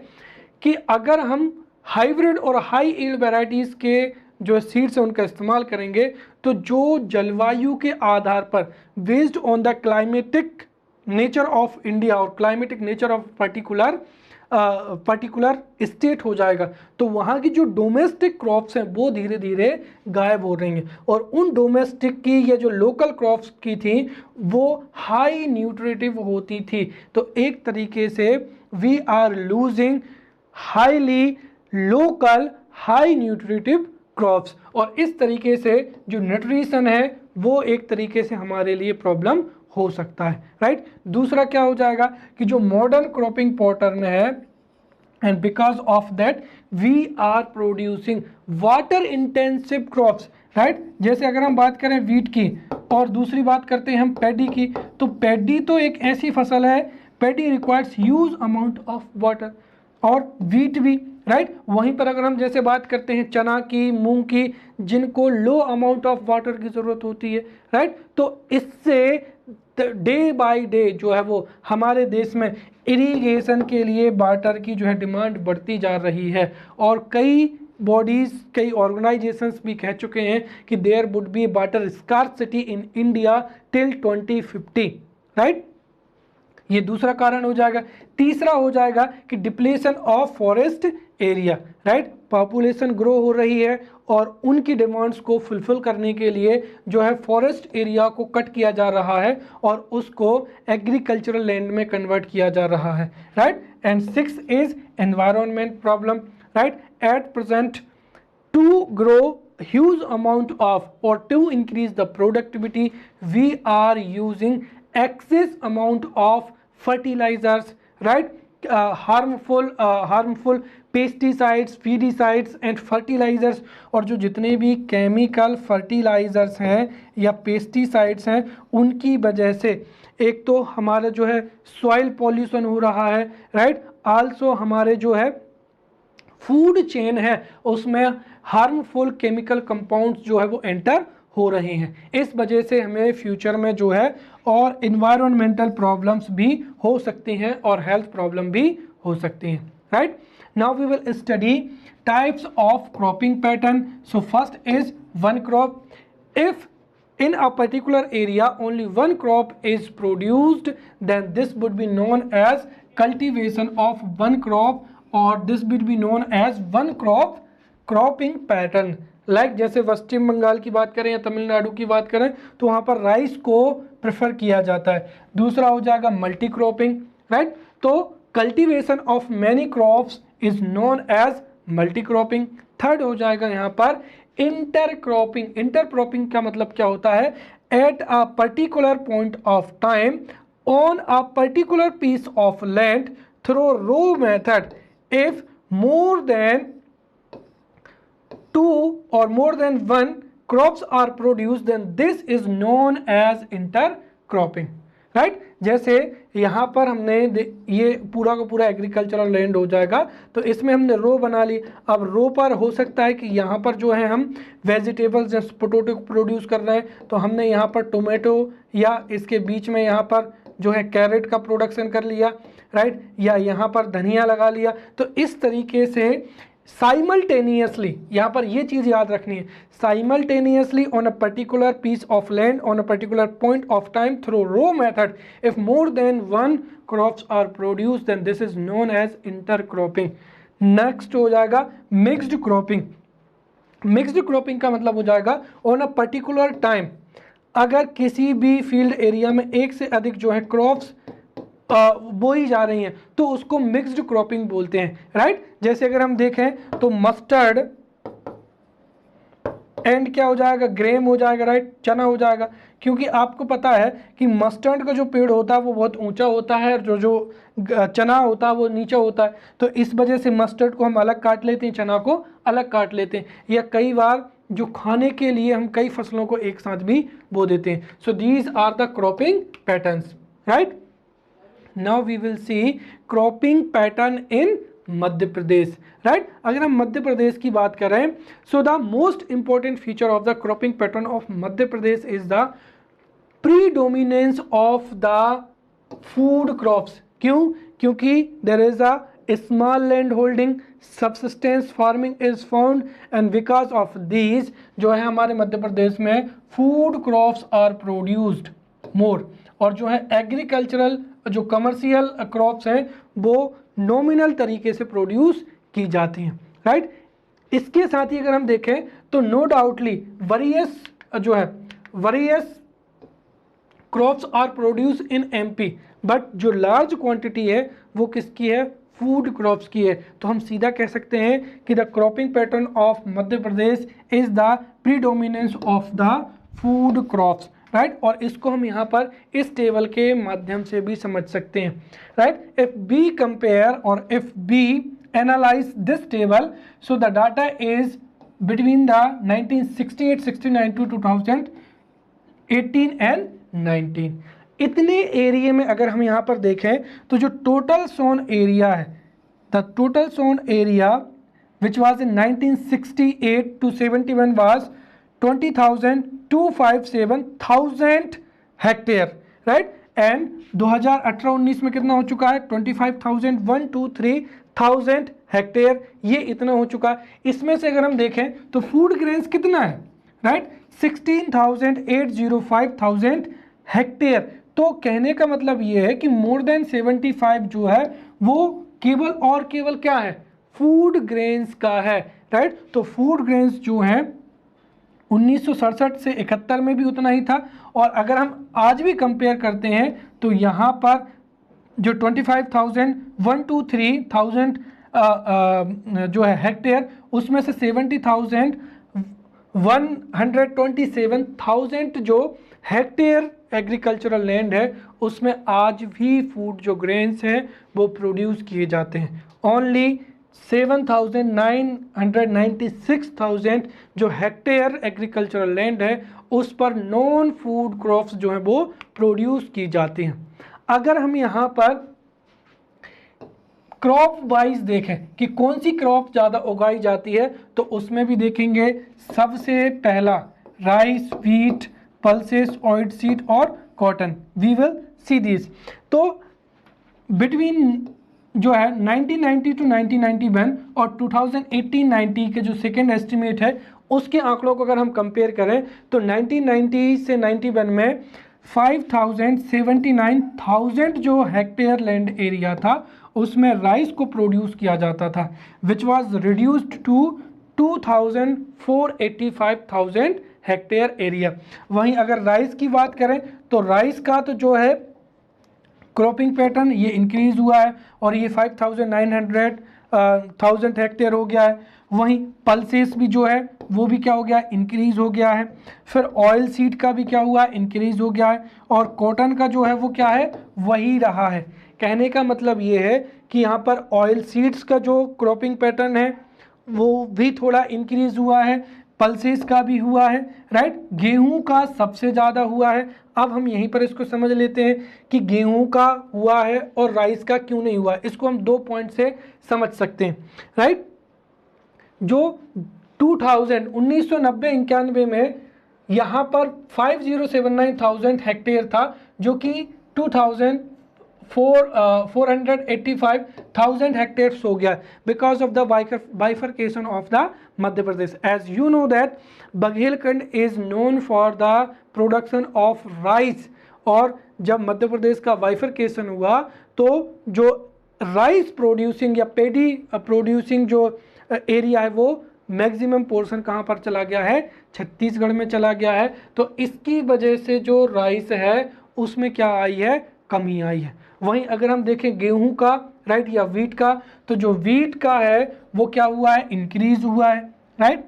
कि अगर हम हाइब्रिड और हाई यील्ड वैरायटीज़ के जो सीड्स हैं उनका इस्तेमाल करेंगे तो जो जलवायु के आधार पर based on the climatic nature of India और climatic nature of particular state हो जाएगा, तो वहाँ की जो डोमेस्टिक क्रॉप्स हैं वो धीरे धीरे गायब हो रही हैं, और उन डोमेस्टिक की या जो लोकल क्रॉप्स की थी वो हाई न्यूट्रिटिव होती थी. तो एक तरीके से we are losing highly local high nutritive crops, और इस तरीके से जो न्यूट्रिशन है वो एक तरीके से हमारे लिए प्रॉब्लम हो सकता है, राइट. दूसरा क्या हो जाएगा कि जो मॉडर्न क्रॉपिंग पैटर्न है, and because of that we are producing water intensive crops, right. जैसे अगर हम बात करें वीट की और दूसरी बात करते हैं हम पैडी की, तो पैडी तो एक ऐसी फसल है, paddy requires huge amount of water, और वीट भी, राइट. वहीं पर अगर हम जैसे बात करते हैं चना की, मूंग की, जिनको लो अमाउंट ऑफ वाटर की ज़रूरत होती है, राइट. तो इससे डे बाय डे जो है वो हमारे देश में इरिगेशन के लिए वाटर की जो है डिमांड बढ़ती जा रही है, और कई बॉडीज़, कई ऑर्गेनाइजेशंस भी कह चुके हैं कि there would be water scarcity in India till 2050, right. ये दूसरा कारण हो जाएगा. तीसरा हो जाएगा कि depletion of forest area, right. Population grow हो रही है और उनकी डिमांड्स को फुलफिल करने के लिए जो है फॉरेस्ट एरिया को कट किया जा रहा है और उसको एग्रीकल्चरल लैंड में कन्वर्ट किया जा रहा है, right. And 6 is environment problem, right. At present to grow huge amount of, or to increase the productivity, we are using excess amount of fertilizers, right? Harmful pesticides, fungicides and fertilizers, और जो जितने भी chemical fertilisers हैं या pesticides हैं उनकी वजह से एक तो हमारा जो है सॉइल पॉल्यूशन हो रहा है, राइट? आल्सो हमारे जो है फूड चेन है उसमें हार्मफुल केमिकल कंपाउंड्स जो है वो एंटर हो रहे हैं। इस वजह से हमें फ्यूचर में जो है और इन्वायरमेंटल प्रॉब्लम्स भी हो सकती हैं और हेल्थ प्रॉब्लम भी हो सकती हैं, right? Now we will study types of cropping pattern. So first is one crop. If in a particular area only one crop is produced, then this would be known as cultivation of one crop, or this would be known as one crop cropping pattern. Like जैसे पश्चिम बंगाल की बात करें या तमिलनाडु की बात करें तो वहाँ पर राइस को प्रेफर किया जाता है। दूसरा हो जाएगा मल्टी क्रॉपिंग, राइट? तो cultivation of many crops is known as multi cropping. Third हो जाएगा यहाँ पर इंटरक्रॉपिंग। इंटरक्रॉपिंग का मतलब क्या होता है? At a particular point of time on a particular piece of land through row method, if more than 2 or more than 1 crops are produced, then this is known as intercropping, right? जैसे यहाँ पर हमने ये पूरा का पूरा agricultural land हो जाएगा तो इसमें हमने रो बना ली। अब रो पर हो सकता है कि यहाँ पर जो है हम वेजिटेबल्स जैसे पोटैटो प्रोड्यूस कर रहे हैं तो हमने यहाँ पर टोमेटो या इसके बीच में यहाँ पर जो है कैरेट का प्रोडक्शन कर लिया, राइट? या यहाँ पर धनिया लगा लिया। तो इस तरीके से साइमल्टेनियसली, यहाँ पर ये चीज़ याद रखनी है, simultaneously on a particular piece of land on a particular point of time through row method, if more than 1 crops are produce, then this is known as intercropping. Next हो जाएगा मिक्स्ड क्रॉपिंग। मिक्स्ड क्रॉपिंग का मतलब हो जाएगा on a particular time अगर किसी भी field area में एक से अधिक जो है क्रॉप्स बोई जा रही हैं तो उसको मिक्स्ड क्रॉपिंग बोलते हैं, राइट? जैसे अगर हम देखें तो मस्टर्ड एंड क्या हो जाएगा? ग्रेम हो जाएगा, राइट? चना हो जाएगा, क्योंकि आपको पता है कि मस्टर्ड का जो पेड़ होता है वो बहुत ऊंचा होता है और जो चना होता है वो नीचा होता है। तो इस वजह से मस्टर्ड को हम अलग काट लेते हैं, चना को अलग काट लेते हैं, या कई बार जो खाने के लिए हम कई फसलों को एक साथ भी बो देते हैं। So these are the cropping patterns, right? Now we will see cropping pattern in Madhya Pradesh, right? अगर हम मध्य प्रदेश की बात करें, so the most important feature of the cropping pattern of Madhya Pradesh is the predominance of the food crops. क्यों? क्योंकि there is a small land holding, subsistence farming is found, and because of these जो है हमारे मध्य प्रदेश में food crops are produced more, और जो है agricultural जो कमर्शियल क्रॉप्स हैं वो नॉमिनल तरीके से प्रोड्यूस की जाती हैं, राइट? इसके साथ ही अगर हम देखें तो no doubtly various crops are produce in MP, but जो लार्ज क्वांटिटी है वो किसकी है? फूड क्रॉप्स की है। तो हम सीधा कह सकते हैं कि the cropping pattern of Madhya Pradesh is the predominance of the food crops, right? और इसको हम यहाँ पर इस टेबल के माध्यम से भी समझ सकते हैं, राइट? इफ बी कंपेयर और if we analyse this table, so the data is between the 1968-69 to 2018 and 19। इतने एरिया में अगर हम यहाँ पर देखें तो जो टोटल सोन एरिया है, the total sown area which was in 1968 to 71 was 20,257,000 hectare, right? And 2018-19 में कितना हो चुका है? 25,123,000 हेक्टेयर, ये इतना हो चुका है। इसमें से अगर हम देखें तो फूड ग्रेन्स कितना है, राइट? 16,805,000 हेक्टेयर। तो कहने का मतलब ये है कि मोर देन 75 जो है वो केवल और केवल क्या है? फूड ग्रेन्स का है, राइट? तो फूड ग्रेन्स जो है 1967 से 71 में भी उतना ही था, और अगर हम आज भी कंपेयर करते हैं तो यहाँ पर जो 25,123,000 जो है हेक्टेयर, उसमें से 70,000 127,000 जो हेक्टेयर एग्रीकल्चरल लैंड है उसमें आज भी फूड जो ग्रेन्स हैं वो प्रोड्यूस किए जाते हैं। ओनली 7,996,000 जो हेक्टेयर एग्रीकल्चरल लैंड है उस पर नॉन फूड क्रॉप्स जो हैं वो प्रोड्यूस की जाती हैं। अगर हम यहाँ पर क्रॉप वाइज देखें कि कौन सी क्रॉप ज़्यादा उगाई जाती है तो उसमें भी देखेंगे सबसे पहला राइस, व्हीट, पल्सेस, ऑइलसीड और cotton. We will see this. तो बिटवीन जो है 1990 टू 1991 और 2018-90 के जो सेकेंड एस्टिमेट है उसके आंकड़ों को अगर हम कंपेयर करें तो 1990 से 91 में 5,79,000 जो हेक्टेयर लैंड एरिया था उसमें राइस को प्रोड्यूस किया जाता था, which was reduced to 2,485,000 hectare area. वहीं अगर राइस की बात करें तो राइस का तो जो है क्रॉपिंग पैटर्न ये इंक्रीज हुआ है और ये 5,900,000 हेक्टेयर हो गया है। वहीं पल्सेस भी जो है वो भी क्या हो गया, इंक्रीज हो गया है। फिर ऑयल सीड का भी क्या हुआ, इंक्रीज हो गया है। और कॉटन का जो है वो क्या है, वही रहा है। कहने का मतलब ये है कि यहाँ पर ऑयल सीड्स का जो क्रॉपिंग पैटर्न है वो भी थोड़ा इंक्रीज हुआ है, पल्सेस का भी हुआ है, राइट। गेहूं का सबसे ज़्यादा हुआ है। अब हम यहीं पर इसको समझ लेते हैं कि गेहूं का हुआ है और राइस का क्यों नहीं हुआ। इसको हम 2 पॉइंट से समझ सकते हैं, राइट। जो 1990-91 में यहाँ पर 5,079,000 हेक्टेयर था जो कि 485,000 हेक्टेयर्स हो गया because of the bifurcation of the Madhya Pradesh. As you know that Baghelkhand is known for the production of rice. और जब मध्य प्रदेश का बाइफरकेशन हुआ तो जो राइस प्रोड्यूसिंग या पेडी प्रोड्यूसिंग जो एरिया है वो मैक्सिमम पोर्शन कहाँ पर चला गया है, छत्तीसगढ़ में चला गया है। तो इसकी वजह से जो राइस है उसमें क्या आई है, कमी आई है। वहीं अगर हम देखें गेहूं का, राइट, या वीट का, तो जो वीट का है वो क्या हुआ है, इंक्रीज हुआ है, राइट।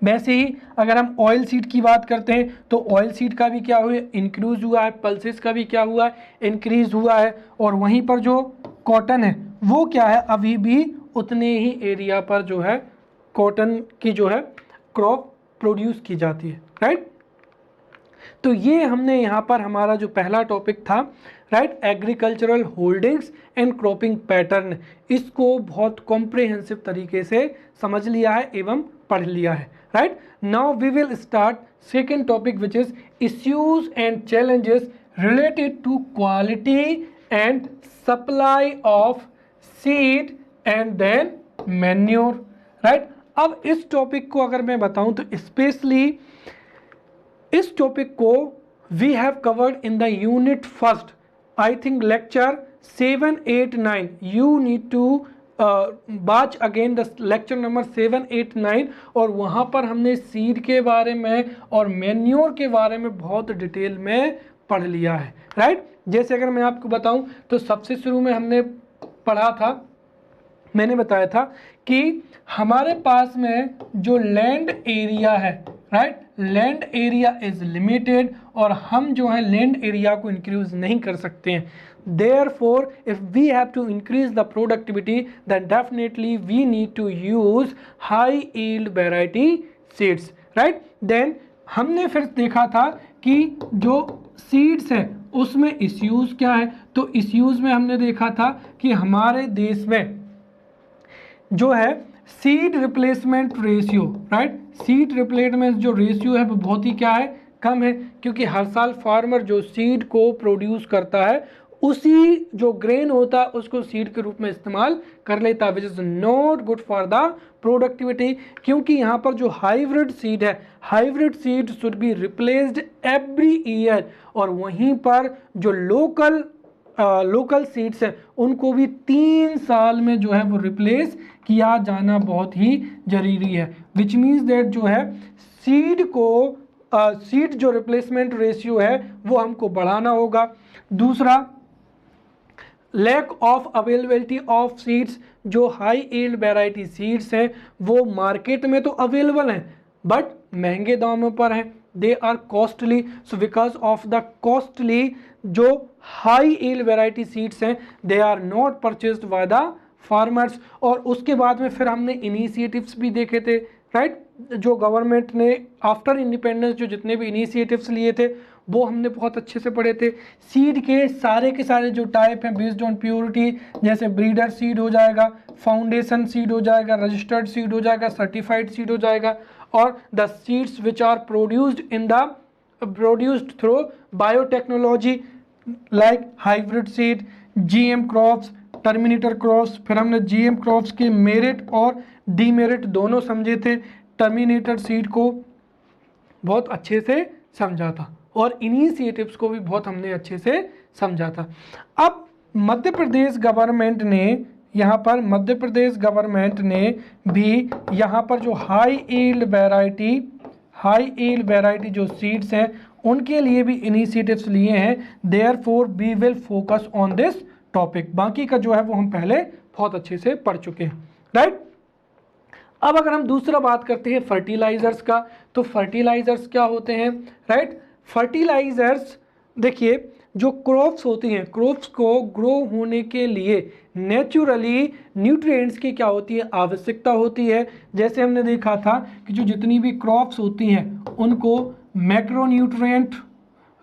वैसे ही अगर हम ऑयल सीड की बात करते हैं तो ऑयल सीड का भी क्या हुआ, इंक्रीज हुआ है। पल्सेस का भी क्या हुआ है, इंक्रीज हुआ है। और वहीं पर जो कॉटन है वो क्या है, अभी भी उतने ही एरिया पर जो है कॉटन की जो है क्रॉप प्रोड्यूस की जाती है, राइट। तो ये हमने यहाँ पर हमारा जो पहला टॉपिक था, right, agricultural holdings and cropping pattern, इसको बहुत कॉम्प्रिहेंसिव तरीके से समझ लिया है एवं पढ़ लिया है, right. Now we will start second topic which is issues and challenges related to quality and supply of seed and then manure, right. अब इस टॉपिक को अगर मैं बताऊं तो स्पेशली इस टॉपिक को we have covered in the unit first, I think lecture 7, 8, 9। You need to watch again the lecture number 7, 8, 9। और वहाँ पर हमने सीड के बारे में और मैन्योर के बारे में बहुत डिटेल में पढ़ लिया है, राइट। जैसे अगर मैं आपको बताऊं तो सबसे शुरू में हमने पढ़ा था, मैंने बताया था कि हमारे पास में जो लैंड एरिया है, right, land area is limited और हम जो है लैंड एरिया को इंक्रीज नहीं कर सकते हैं। Therefore, if we have to increase the productivity, then definitely we need to use high yield variety seeds, right? Then हमने फिर देखा था कि जो सीड्स है उसमें इश्यूज क्या है। तो इश्यूज में हमने देखा था कि हमारे देश में जो है seed replacement ratio, right, seed replacement जो रेशियो है वो बहुत ही क्या है, कम है। क्योंकि हर साल फार्मर जो सीड को प्रोड्यूस करता है उसी जो ग्रेन होता है उसको सीड के रूप में इस्तेमाल कर लेता है, which is not good for the productivity. क्योंकि यहाँ पर जो हाइब्रिड सीड है, hybrid seed should be replaced every year. और वहीं पर जो लोकल सीड्स हैं उनको भी 3 साल में जो है वो रिप्लेस किया जाना बहुत ही जरूरी है। विच मीन्स दैट जो है सीड जो रिप्लेसमेंट रेशियो है वो हमको बढ़ाना होगा। दूसरा, lack of availability of seeds, जो हाई यील्ड वैरायटी सीड्स हैं वो मार्केट में तो अवेलेबल हैं बट महंगे दामों पर हैं, they are costly, so because of the costly जो हाई ईल्ड वैरायटी सीड्स हैं they are not purchased by the farmers. और उसके बाद में फिर हमने इनिशिएटिव्स भी देखे थे, राइट, जो गवर्नमेंट ने आफ्टर इंडिपेंडेंस जो जितने भी इनिशिएटिव्स लिए थे वो हमने बहुत अच्छे से पढ़े थे। सीड के सारे जो टाइप हैं बेस्ड ऑन प्योरिटी, जैसे ब्रीडर सीड हो जाएगा, फाउंडेशन सीड हो जाएगा, रजिस्टर्ड सीड हो जाएगा, सर्टिफाइड सीड हो जाएगा, और the seeds which are produced through biotechnology like hybrid seed, GM crops, terminator crops. फिर हमने जीएम क्रॉप्स के मेरिट और डीमेरिट दोनों समझे थे, टर्मिनेटर सीड को बहुत अच्छे से समझा था और इनिशिएटिव्स को भी बहुत हमने अच्छे से समझा था। अब मध्य प्रदेश गवर्नमेंट ने यहाँ पर भी यहाँ पर जो हाई ईल्ड वैरायटी जो सीड्स हैं उनके लिए भी इनिशिएटिव्स लिए हैं। Therefore we will focus on this topic. बाकी का जो है वो हम पहले बहुत अच्छे से पढ़ चुके हैं, राइट। अब अगर हम दूसरा बात करते हैं फर्टिलाइजर्स का, तो फर्टिलाइजर्स क्या होते हैं, राइट। फर्टिलाइजर्स देखिए, जो क्रॉप्स होती हैं, क्रॉप्स को ग्रो होने के लिए नेचुरली न्यूट्रिएंट्स की क्या होती है, आवश्यकता होती है। जैसे हमने देखा था कि जो जितनी भी क्रॉप्स होती हैं उनको मैक्रोन्यूट्रिएंट,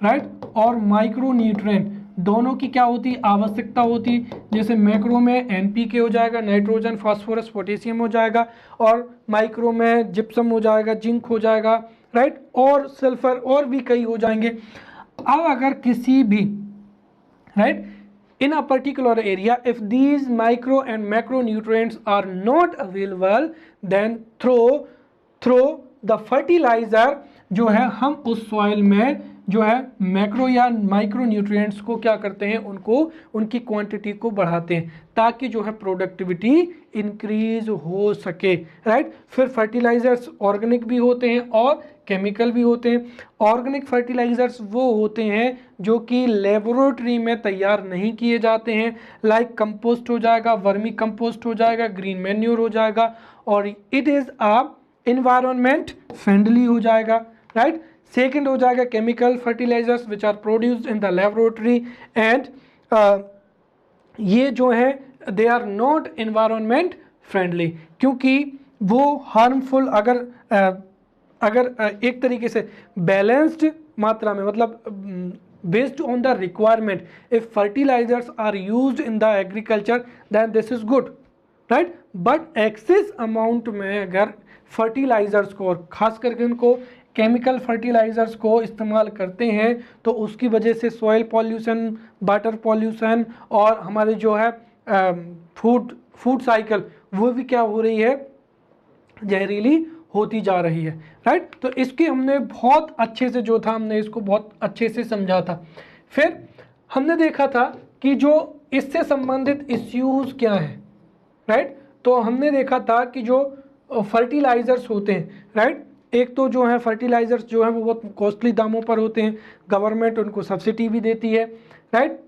राइट, और माइक्रोन्यूट्रिएंट दोनों की क्या होती, आवश्यकता होती। जैसे मैक्रो में एनपीके हो जाएगा, नाइट्रोजन, फास्फोरस, पोटेशियम हो जाएगा, और माइक्रो में जिप्सम हो जाएगा, जिंक हो जाएगा, राइट, और सल्फर और भी कई हो जाएंगे। अब अगर किसी भी, right, in a particular area if these micro and macro nutrients are not available then through the fertilizer जो है हम उस सॉइल में जो है मैक्रो या माइक्रो न्यूट्रिएंट्स को क्या करते हैं, उनकी क्वांटिटी को बढ़ाते हैं ताकि जो है प्रोडक्टिविटी इंक्रीज हो सके, राइट। फिर फर्टिलाइजर्स ऑर्गेनिक भी होते हैं और केमिकल भी होते हैं। ऑर्गेनिक फर्टिलाइजर्स वो होते हैं जो कि लेबोरेटरी में तैयार नहीं किए जाते हैं, लाइक कंपोस्ट हो जाएगा, वर्मी कंपोस्ट हो जाएगा, ग्रीन मैन्योर हो जाएगा, और it is a environment friendly हो जाएगा, राइट। सेकेंड हो जाएगा chemical fertilisers which are produced in the laboratory and ये जो है they are not environment friendly, क्योंकि वो हार्मफुल अगर एक तरीके से बैलेंस्ड मात्रा में, मतलब based on the requirement, if fertilisers are used in the agriculture then this is good, right. But excess amount में अगर फर्टिलाइजर्स को और खास करके उनको केमिकल फर्टिलाइजर्स को इस्तेमाल करते हैं तो उसकी वजह से सॉइल पॉल्यूशन, वाटर पॉल्यूशन और हमारे जो है फूड साइकिल वो भी क्या हो रही है, जहरीली होती जा रही है, राइट। तो इसके हमने बहुत अच्छे से जो था हमने इसको बहुत अच्छे से समझा था। फिर हमने देखा था कि जो इससे संबंधित इश्यूज क्या हैं, राइट। तो हमने देखा था कि जो फर्टिलाइजर्स होते हैं, राइट, एक तो जो है फर्टिलाइजर्स जो है वो बहुत कॉस्टली दामों पर होते हैं, गवर्नमेंट उनको सब्सिडी भी देती है, राइट।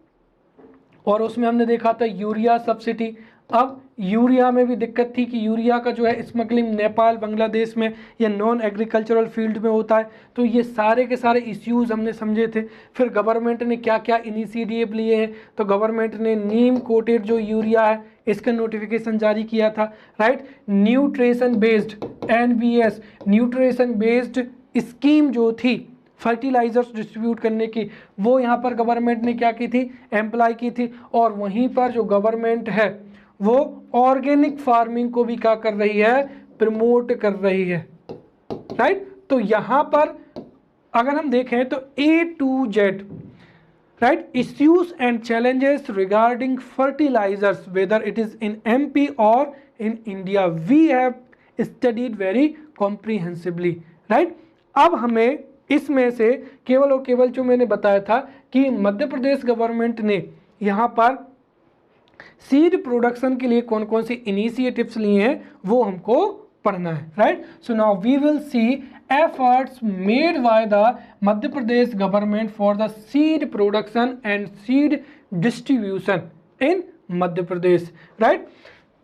और उसमें हमने देखा था यूरिया सब्सिडी। अब यूरिया में भी दिक्कत थी कि यूरिया का जो है स्मगलिंग नेपाल, बांग्लादेश में या नॉन एग्रीकल्चरल फील्ड में होता है। तो ये सारे के सारे इश्यूज हमने समझे थे। फिर गवर्नमेंट ने क्या क्या इनिशिएटिव लिए हैं, तो गवर्नमेंट ने नीम कोटेड जो यूरिया है इसका नोटिफिकेशन जारी किया था, right. Nutrition based NBS nutrition based scheme जो थी फर्टिलाइजर्स डिस्ट्रीब्यूट करने की, वो यहाँ पर गवर्नमेंट ने क्या की थी, एम्प्लाई की थी। और वहीं पर जो गवर्नमेंट है वो ऑर्गेनिक फार्मिंग को भी क्या कर रही है, प्रमोट कर रही है, राइट। तो यहाँ पर अगर हम देखें तो A to Z, right, issues and challenges regarding fertilizers whether it is in MP or in India we have studied very comprehensively, right। अब हमें इसमें से केवल और केवल जो मैंने बताया था कि मध्य प्रदेश गवर्नमेंट ने यहाँ पर सीड प्रोडक्शन के लिए कौन कौन सी इनिशिएटिव्स लिए हैं वो हमको पढ़ना है, right. So now we will see efforts made by the Madhya Pradesh government for the seed production and seed distribution in Madhya Pradesh, right।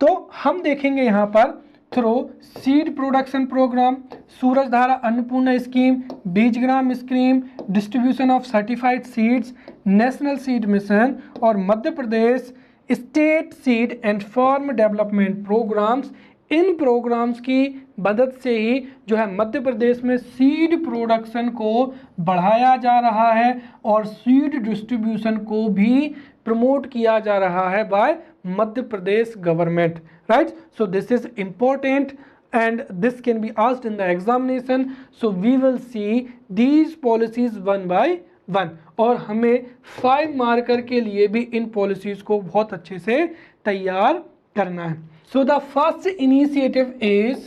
तो हम देखेंगे यहाँ पर through seed production programme, Surajdhara Annapurna scheme, Beejgram scheme, distribution of certified seeds, national seed mission और Madhya Pradesh state seed and farm development programmes. इन programmes की मदद से ही जो है मध्य प्रदेश में सीड प्रोडक्शन को बढ़ाया जा रहा है और सीड डिस्ट्रीब्यूशन को भी प्रमोट किया जा रहा है by Madhya Pradesh government, right. So this is important and this can be asked in the examination, so we will see these policies one by one और हमें 5 मार्कर के लिए भी इन पॉलिसीज को बहुत अच्छे से तैयार करना है। So the first initiative is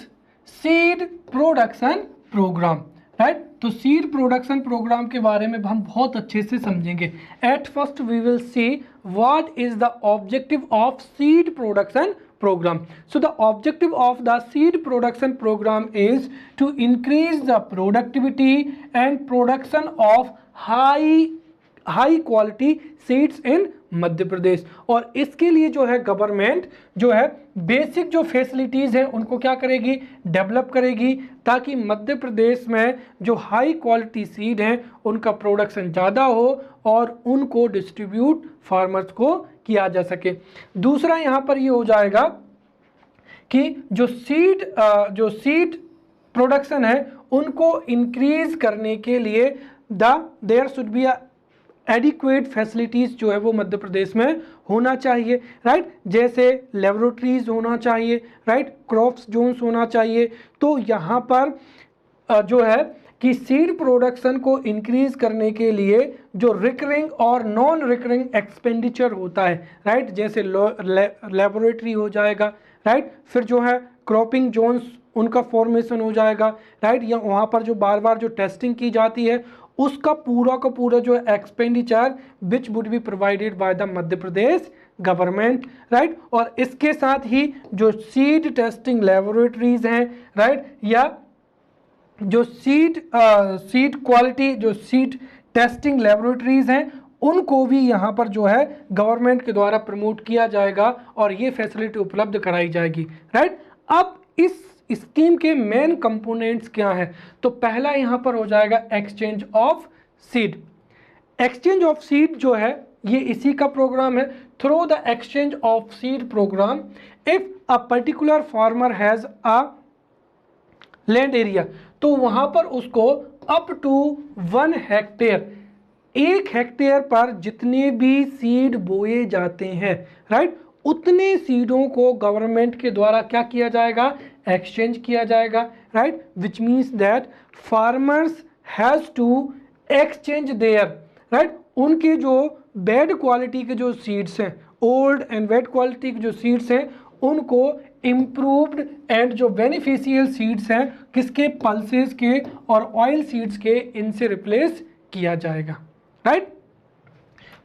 seed production program, right? तो seed production program के बारे में हम बहुत अच्छे से समझेंगे। At first we will see what is the objective of seed production program. So the objective of the seed production program is to increase the productivity and production of high quality seeds in Madhya Pradesh. और इसके लिए जो है government जो है basic जो facilities हैं उनको क्या करेगी, डेवलप करेगी, ताकि मध्य प्रदेश में जो हाई क्वालिटी सीड हैं उनका प्रोडक्शन ज़्यादा हो और उनको डिस्ट्रीब्यूट फार्मर्स को किया जा सके। दूसरा यहाँ पर ये हो जाएगा कि जो सीड प्रोडक्शन है उनको इंक्रीज करने के लिए there should be adequate facilities जो है वो मध्य प्रदेश में होना चाहिए, राइट। जैसे लेबोरेटरीज होना चाहिए, राइट, क्रॉप्स जोन्स होना चाहिए। तो यहाँ पर जो है कि सीड प्रोडक्शन को इंक्रीज करने के लिए जो रिकरिंग और नॉन रिकरिंग एक्सपेंडिचर होता है, राइट, जैसे लेबोरेटरी हो जाएगा, राइट, फिर जो है क्रॉपिंग जोन्स उनका फॉर्मेशन हो जाएगा, राइट, या वहाँ पर जो बार बार जो टेस्टिंग की जाती है उसका पूरा का पूरा जो expenditure which would be provided by the Madhya Pradesh government, right. और इसके साथ ही जो सीड टेस्टिंग लेबोरेटरीज हैं, राइट, या जो सीड क्वालिटी जो सीड टेस्टिंग लेबोरेटरीज हैं उनको भी यहाँ पर जो है गवर्नमेंट के द्वारा प्रमोट किया जाएगा और ये फैसिलिटी उपलब्ध कराई जाएगी, राइट। अब इस स्कीम के मेन कंपोनेंट्स क्या हैं, तो पहला यहाँ पर हो जाएगा exchange of seed. Exchange of seed जो है ये इसी का प्रोग्राम है। Through the exchange of seed programme if a particular farmer has a land area, तो वहाँ पर उसको अप टू 1 हेक्टेयर, 1 हेक्टेयर पर जितने भी सीड बोए जाते हैं, राइट, उतने सीडों को गवर्नमेंट के द्वारा क्या किया जाएगा, एक्सचेंज किया जाएगा, right, which means that farmers has to exchange their, right, उनके जो बैड क्वालिटी के जो सीड्स हैं, ओल्ड एंड बैड क्वालिटी के जो सीड्स हैं उनको इम्प्रूव्ड एंड जो बेनिफिशियल सीड्स हैं किसके, पल्सेस के और ऑयल सीड्स के, इनसे रिप्लेस किया जाएगा, राइट।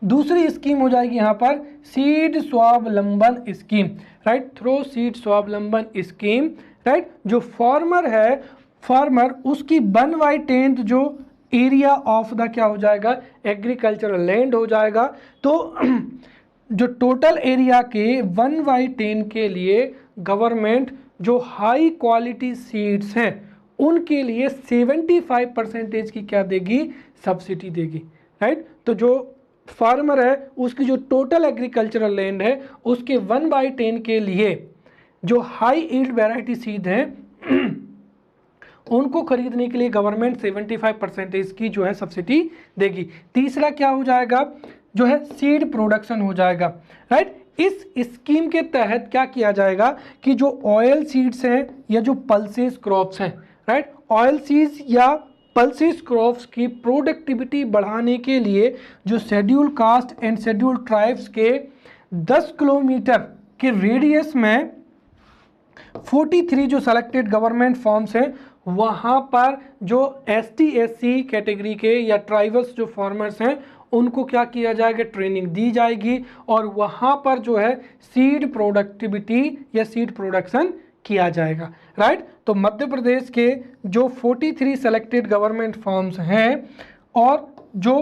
दूसरी स्कीम हो जाएगी यहाँ पर सीड स्वावलंबन स्कीम, राइट, थ्रू सीड स्वावलंबन स्कीम, राइट, जो फार्मर उसकी 1/10 जो एरिया ऑफ द क्या हो जाएगा, एग्रीकल्चरल लैंड हो जाएगा। तो जो टोटल एरिया के 1/10 के लिए गवर्नमेंट जो हाई क्वालिटी सीड्स हैं उनके लिए 75% की क्या देगी, सब्सिडी देगी, राइट। तो जो फार्मर है उसकी जो टोटल एग्रीकल्चरल लैंड है उसके 1/10 के लिए जो हाई यील्ड वैरायटी सीड हैं उनको खरीदने के लिए गवर्नमेंट 75% की जो है सब्सिडी देगी। तीसरा क्या हो जाएगा, जो है सीड प्रोडक्शन हो जाएगा, राइट। इस स्कीम के तहत क्या किया जाएगा कि जो ऑयल सीड्स हैं या जो पल्सेस क्रॉप्स हैं, राइट, ऑयल सीड्स या पल्सेस क्रॉप्स की प्रोडक्टिविटी बढ़ाने के लिए जो schedule caste and schedule tribes के 10 किलोमीटर के रेडियस में 43 जो सेलेक्टेड गवर्नमेंट फॉर्म्स हैं वहाँ पर जो ST SC कैटेगरी के या ट्राइबल्स जो फार्मर्स हैं उनको क्या किया जाएगा, ट्रेनिंग दी जाएगी और वहाँ पर जो है सीड प्रोडक्टिविटी या सीड प्रोडक्शन किया जाएगा, राइट। तो मध्य प्रदेश के जो 43 सेलेक्टेड गवर्नमेंट फॉर्म्स हैं और जो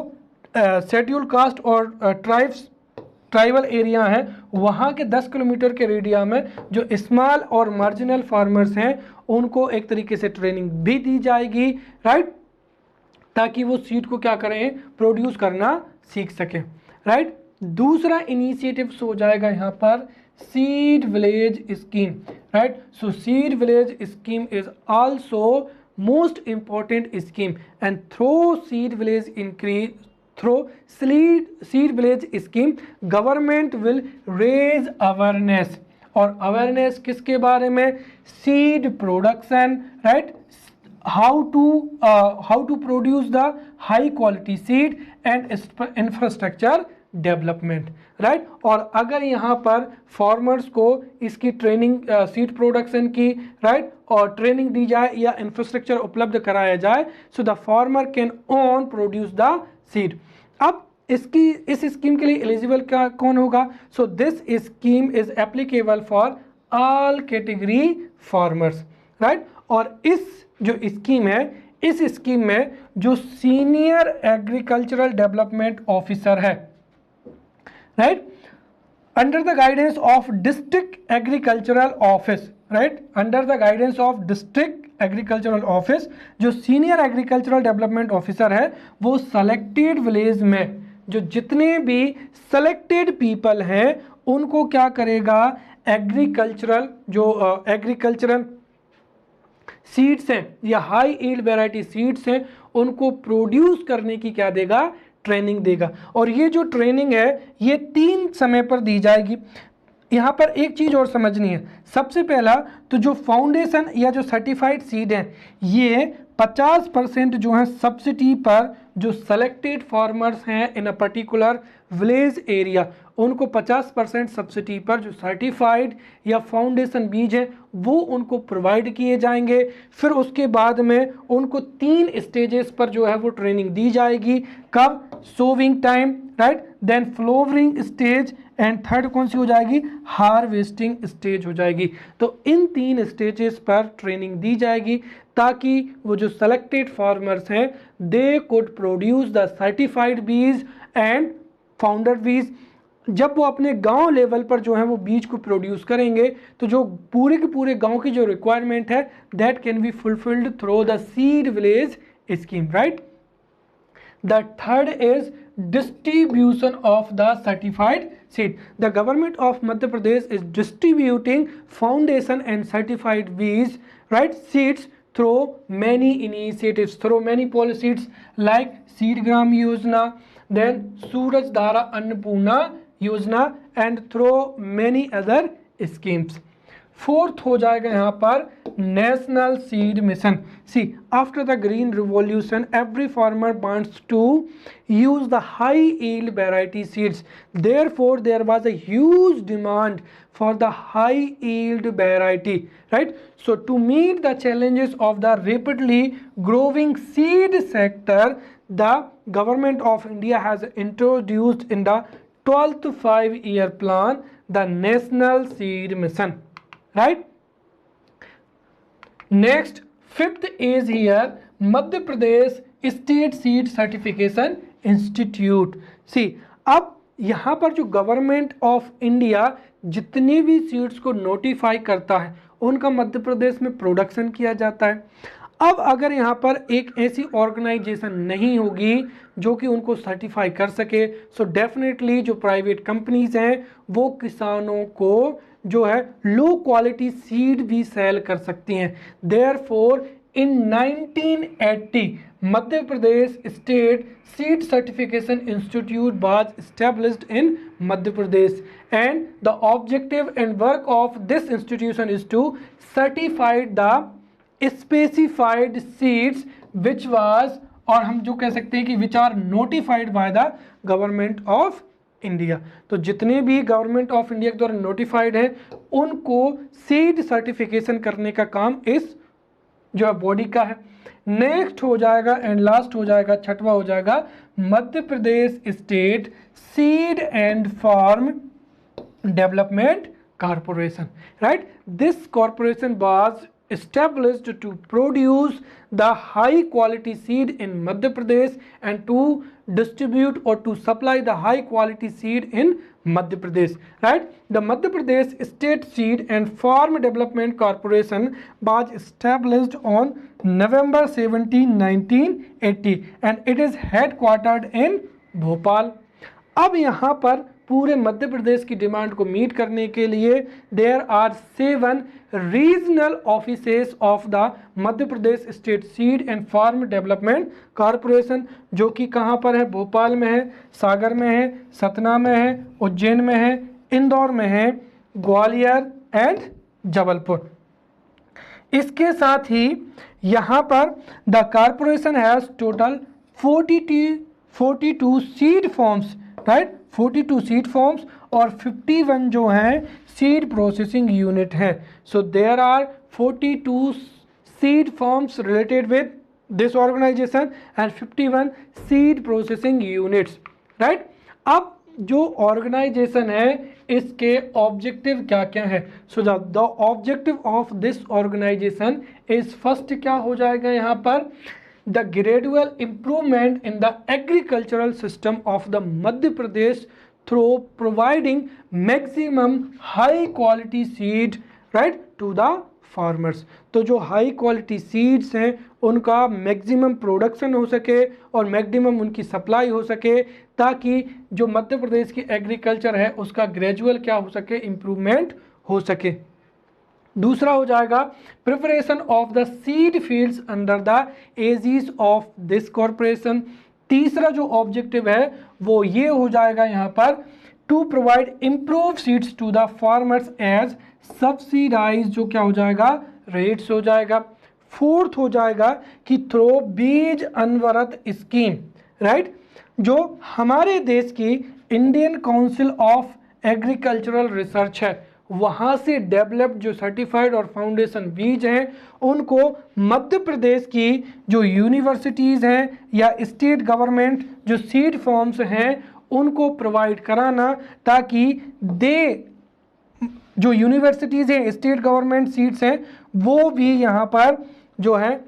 शेड्यूल कास्ट और ट्राइबल एरिया हैं वहाँ के 10 किलोमीटर के रेडिया में जो स्मॉल और मार्जिनल फार्मर्स हैं उनको एक तरीके से ट्रेनिंग भी दी जाएगी, राइट, ताकि वो सीड को क्या करें, प्रोड्यूस करना सीख सकें, राइट। दूसरा इनिशिएटिव हो जाएगा यहाँ पर seed village scheme, right. So seed village scheme is also most important scheme, and through seed village increase through seed village scheme government will raise awareness, और awareness किसके बारे में, seed production, right, how to produce the high quality seed and infrastructure development, right. और अगर यहाँ पर farmers को इसकी ट्रेनिंग सीड प्रोडक्शन की, राइट, और ट्रेनिंग दी जाए या इंफ्रास्ट्रक्चर उपलब्ध कराया जाए, so the farmer can own produce the seed. अब इस स्कीम के लिए एलिजिबल क्या कौन होगा, so this scheme is applicable for all category farmers, right. और इस जो स्कीम है, इस स्कीम में जो सीनियर एग्रीकल्चरल डेवलपमेंट ऑफिसर है, right, under the guidance of district agricultural office, right, under the guidance of district agricultural office, जो senior agricultural development officer है वो selected village में जो जितने भी selected people हैं उनको क्या करेगा, एग्रीकल्चरल जो एग्रीकल्चरल सीड्स हैं या हाई यील्ड वैरायटी सीड्स हैं उनको प्रोड्यूस करने की क्या देगा, ट्रेनिंग देगा। और ये जो ट्रेनिंग है ये 3 समय पर दी जाएगी। यहाँ पर एक चीज़ और समझनी है, सबसे पहला तो जो फाउंडेशन या जो सर्टिफाइड सीड है ये 50% जो है सब्सिडी पर जो सेलेक्टेड फार्मर्स हैं इन अ पर्टिकुलर विलेज एरिया उनको 50% सब्सिडी पर जो सर्टिफाइड या फाउंडेशन बीज हैं वो उनको प्रोवाइड किए जाएंगे। फिर उसके बाद में उनको 3 स्टेजेस पर जो है वो ट्रेनिंग दी जाएगी। कब, sowing time, right, then flowering stage and third कौन सी हो जाएगी, हार्वेस्टिंग स्टेज हो जाएगी। तो इन 3 स्टेजेस पर ट्रेनिंग दी जाएगी ताकि वो जो सेलेक्टेड फार्मर्स हैं they could produce the certified बीज एंड फाउंडर बीज। जब वो अपने गांव लेवल पर जो है वो बीज को प्रोड्यूस करेंगे तो जो पूरे के पूरे गांव की जो रिक्वायरमेंट है that can be fulfilled through the seed village scheme, right. The third is distribution of the certified seed. The government of Madhya Pradesh is distributing foundation and certified bees, right, seeds through many initiatives, through many policies like Seedgram Yojana, then Suraj Dhara Annapurna Yojana, and through many other schemes. Fourth हो जाएगा यहाँ पर national seed mission. See after the green revolution every farmer wants to use the high yield variety seeds, therefore there was a huge demand for the high yield variety, right? So to meet the challenges of the rapidly growing seed sector, the government of India has introduced in the 12th 5-year plan the national seed mission, right? Next, fifth is here Madhya Pradesh State Seed Certification Institute. See, अब यहाँ पर जो government of India जितनी भी seeds को notify करता है उनका मध्य प्रदेश में प्रोडक्शन किया जाता है। अब अगर यहाँ पर एक ऐसी ऑर्गेनाइजेशन नहीं होगी जो कि उनको सर्टिफाई कर सके, सो डेफिनेटली जो प्राइवेट कंपनीज हैं वो किसानों को जो है लो क्वालिटी सीड भी सेल कर सकती हैं। Therefore in 1980 Madhya Pradesh State Seed Certification Institute was established in Madhya Pradesh, and the objective and work of this institution is to certify the specified seeds which was, और हम जो कह सकते हैं कि which are notified by the government of India. तो जितने भी गवर्नमेंट ऑफ इंडिया के द्वारा नोटिफाइड हैं उनको सीड सर्टिफिकेशन करने का काम इस जो है बॉडी का है। नेक्स्ट हो जाएगा एंड लास्ट हो जाएगा, छठवां हो जाएगा Madhya Pradesh state seed and farm development corporation, right. This corporation was established to produce the high quality seed in Madhya Pradesh and to distribute or to supply the high quality seed in Madhya Pradesh, right. The Madhya Pradesh state seed and farm development corporation was established on November 17, 1980 and it is headquartered in Bhopal. अब यहाँ पर पूरे मध्य प्रदेश की demand को meet करने के लिए there are 7 regional offices of the Madhya Pradesh state seed and farm development corporation, जो कि कहाँ पर है, भोपाल में है, सागर में है, सतना में है, उज्जैन में है, इंदौर में है, ग्वालियर एंड जबलपुर। इसके साथ ही यहाँ पर the corporation has total 42 seed farms, right, 42 seed farms और 51 जो हैं सीड प्रोसेसिंग यूनिट हैं। So there are 42 seed farms related with this organisation and 51 seed processing units, right. अब जो ऑर्गेनाइजेशन है इसके ऑब्जेक्टिव क्या क्या है? So the objective of this organisation is first क्या हो जाएगा यहाँ पर, the gradual improvement in the agricultural system of the Madhya Pradesh through providing maximum high quality seed, right, to the farmers। तो जो हाई क्वालिटी सीड्स हैं उनका maximum production हो सके और मैक्सिमम उनकी सप्लाई हो सके, ताकि जो मध्य प्रदेश की एग्रीकल्चर है उसका ग्रेजुअल क्या हो सके, इम्प्रूवमेंट हो सके। दूसरा हो जाएगा preparation of the seed fields under the aegis of this corporation. तीसरा जो ऑब्जेक्टिव है वो ये हो जाएगा यहाँ पर to provide improve seeds to the farmers as subsidise, जो क्या हो जाएगा, रेट्स हो जाएगा। फोर्थ हो जाएगा कि थ्रो बीज अनवरत स्कीम, राइट, जो हमारे देश की Indian council of agricultural research है वहाँ से डेवलप्ड जो सर्टिफाइड और फाउंडेशन बीज हैं उनको मध्य प्रदेश की जो यूनिवर्सिटीज़ हैं या स्टेट गवर्नमेंट जो सीड फॉर्म्स हैं उनको प्रोवाइड कराना, ताकि जो यूनिवर्सिटीज़ हैं, स्टेट गवर्नमेंट सीड्स हैं, वो भी यहाँ पर जो है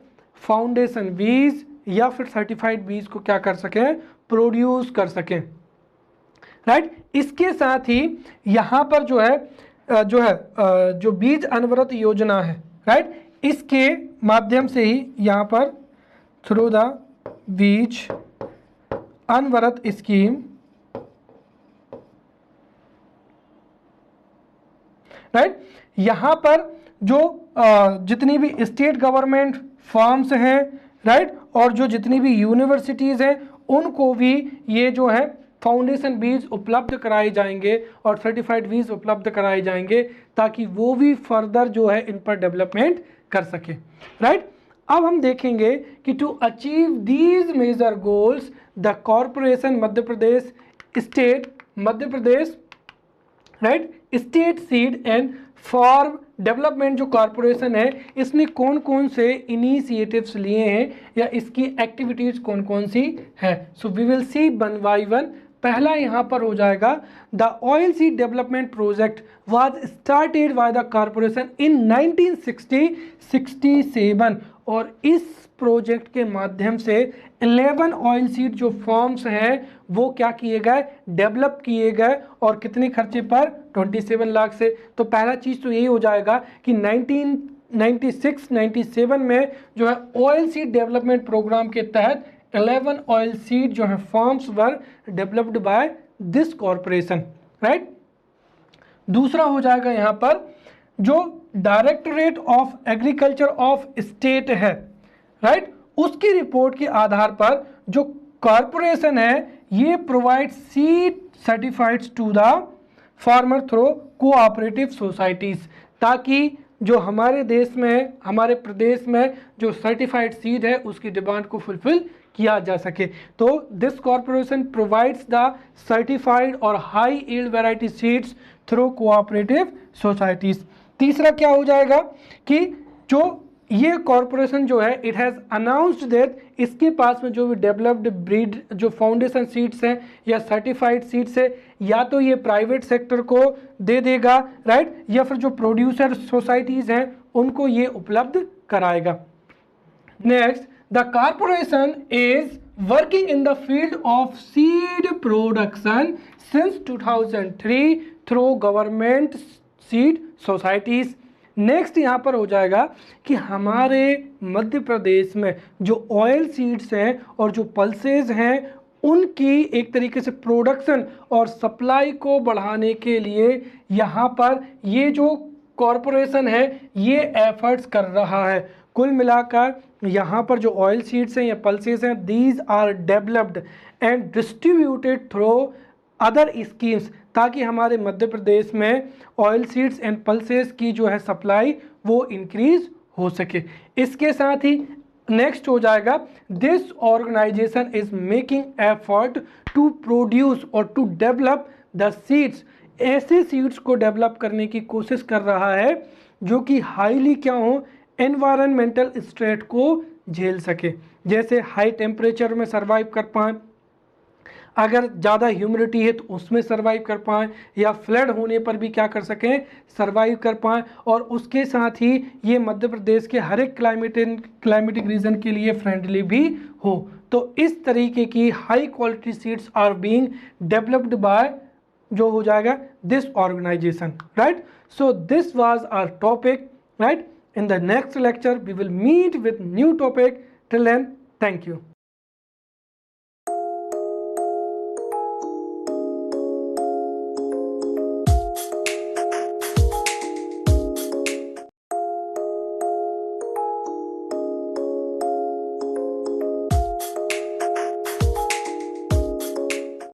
फाउंडेशन बीज या फिर सर्टिफाइड बीज को क्या कर सकें, प्रोड्यूस कर सकें, राइट। इसके साथ ही यहाँ पर जो बीज अनवरत योजना है, राइट, इसके माध्यम से ही यहाँ पर थ्रू द बीज अनवरत स्कीम, राइट, यहाँ पर जो जितनी भी स्टेट गवर्नमेंट फॉर्म्स हैं, राइट, और जो जितनी भी यूनिवर्सिटीज़ हैं उनको भी ये जो है फाउंडेशन बीज उपलब्ध कराए जाएंगे और सर्टिफाइड बीज उपलब्ध कराए जाएंगे, ताकि वो भी फर्दर जो है इन पर डेवलपमेंट कर सके, राइट। अब हम देखेंगे कि to achieve these major goals the corporation Madhya Pradesh state, Madhya Pradesh, right, state seed and farm development जो कॉरपोरेशन है इसने कौन कौन से इनिशिएटिव्स लिए हैं या इसकी एक्टिविटीज़ कौन कौन सी है। So we will see one by one. पहला यहाँ पर हो जाएगा the oil seed development project was started by the corporation in 1967 और इस प्रोजेक्ट के माध्यम से 11 ऑयल सीड जो फॉर्म्स हैं वो क्या किए गए, डेवलप किए गए, और कितने खर्चे पर, 27 लाख से। तो पहला चीज़ तो यही हो जाएगा कि 1996-97 में जो है ऑयल सीड डेवलपमेंट प्रोग्राम के तहत 11 ऑयल सीड जो है farms were developed by this corporation, right. दूसरा हो जाएगा यहाँ पर जो directorate of agriculture of state है, राइट, उसकी रिपोर्ट के आधार पर जो कॉरपोरेशन है ये provide seed certifieds to the farmer through cooperative societies, ताकि जो हमारे देश में, हमारे प्रदेश में जो सर्टिफाइड सीड है उसकी डिमांड को फुलफिल किया जा सके। तो this corporation provides the certified और high yield variety seeds through cooperative societies. तीसरा क्या हो जाएगा कि जो ये कॉरपोरेशन जो है इट हैज़ अनाउंस्ड दैट इसके पास में जो भी डेवलप्ड ब्रीड जो फाउंडेशन सीड्स हैं या सर्टिफाइड सीड्स है या तो ये प्राइवेट सेक्टर को दे देगा, राइट, या फिर जो प्रोड्यूसर सोसाइटीज़ हैं उनको ये उपलब्ध कराएगा। Next, the corporation is working in the field of seed production since 2003 through government seed societies। Next यहाँ पर हो जाएगा कि हमारे मध्य प्रदेश में जो ऑयल सीड्स हैं और जो पल्सेस हैं उनकी एक तरीके से प्रोडक्शन और सप्लाई को बढ़ाने के लिए यहाँ पर ये जो कॉरपोरेशन है ये एफर्ट्स कर रहा है। कुल मिलाकर यहाँ पर जो ऑयल सीड्स हैं या पल्सेस हैं, these are developed and distributed through other schemes, ताकि हमारे मध्य प्रदेश में ऑयल सीड्स एंड पल्सेस की जो है सप्लाई वो इंक्रीज हो सके। इसके साथ ही नेक्स्ट हो जाएगा, this organisation is making effort to produce और टू डेवलप द सीड्स, ऐसे सीड्स को डेवलप करने की कोशिश कर रहा है जो कि हाईली क्या हो, एनवायरमेंटल स्ट्रेस को झेल सके, जैसे हाई टेम्परेचर में सर्वाइव कर पाएँ, अगर ज़्यादा ह्यूमिडिटी है तो उसमें सर्वाइव कर पाएँ, या फ्लड होने पर भी क्या कर सकें, सर्वाइव कर पाएँ। और उसके साथ ही ये मध्य प्रदेश के हर एक क्लाइमेटिक रीजन के लिए फ्रेंडली भी हो। तो इस तरीके की high quality seeds are being developed by जो हो जाएगा this organisation, right. So this was our topic, right. In the next lecture we will meet with new topic. Till then, thank you.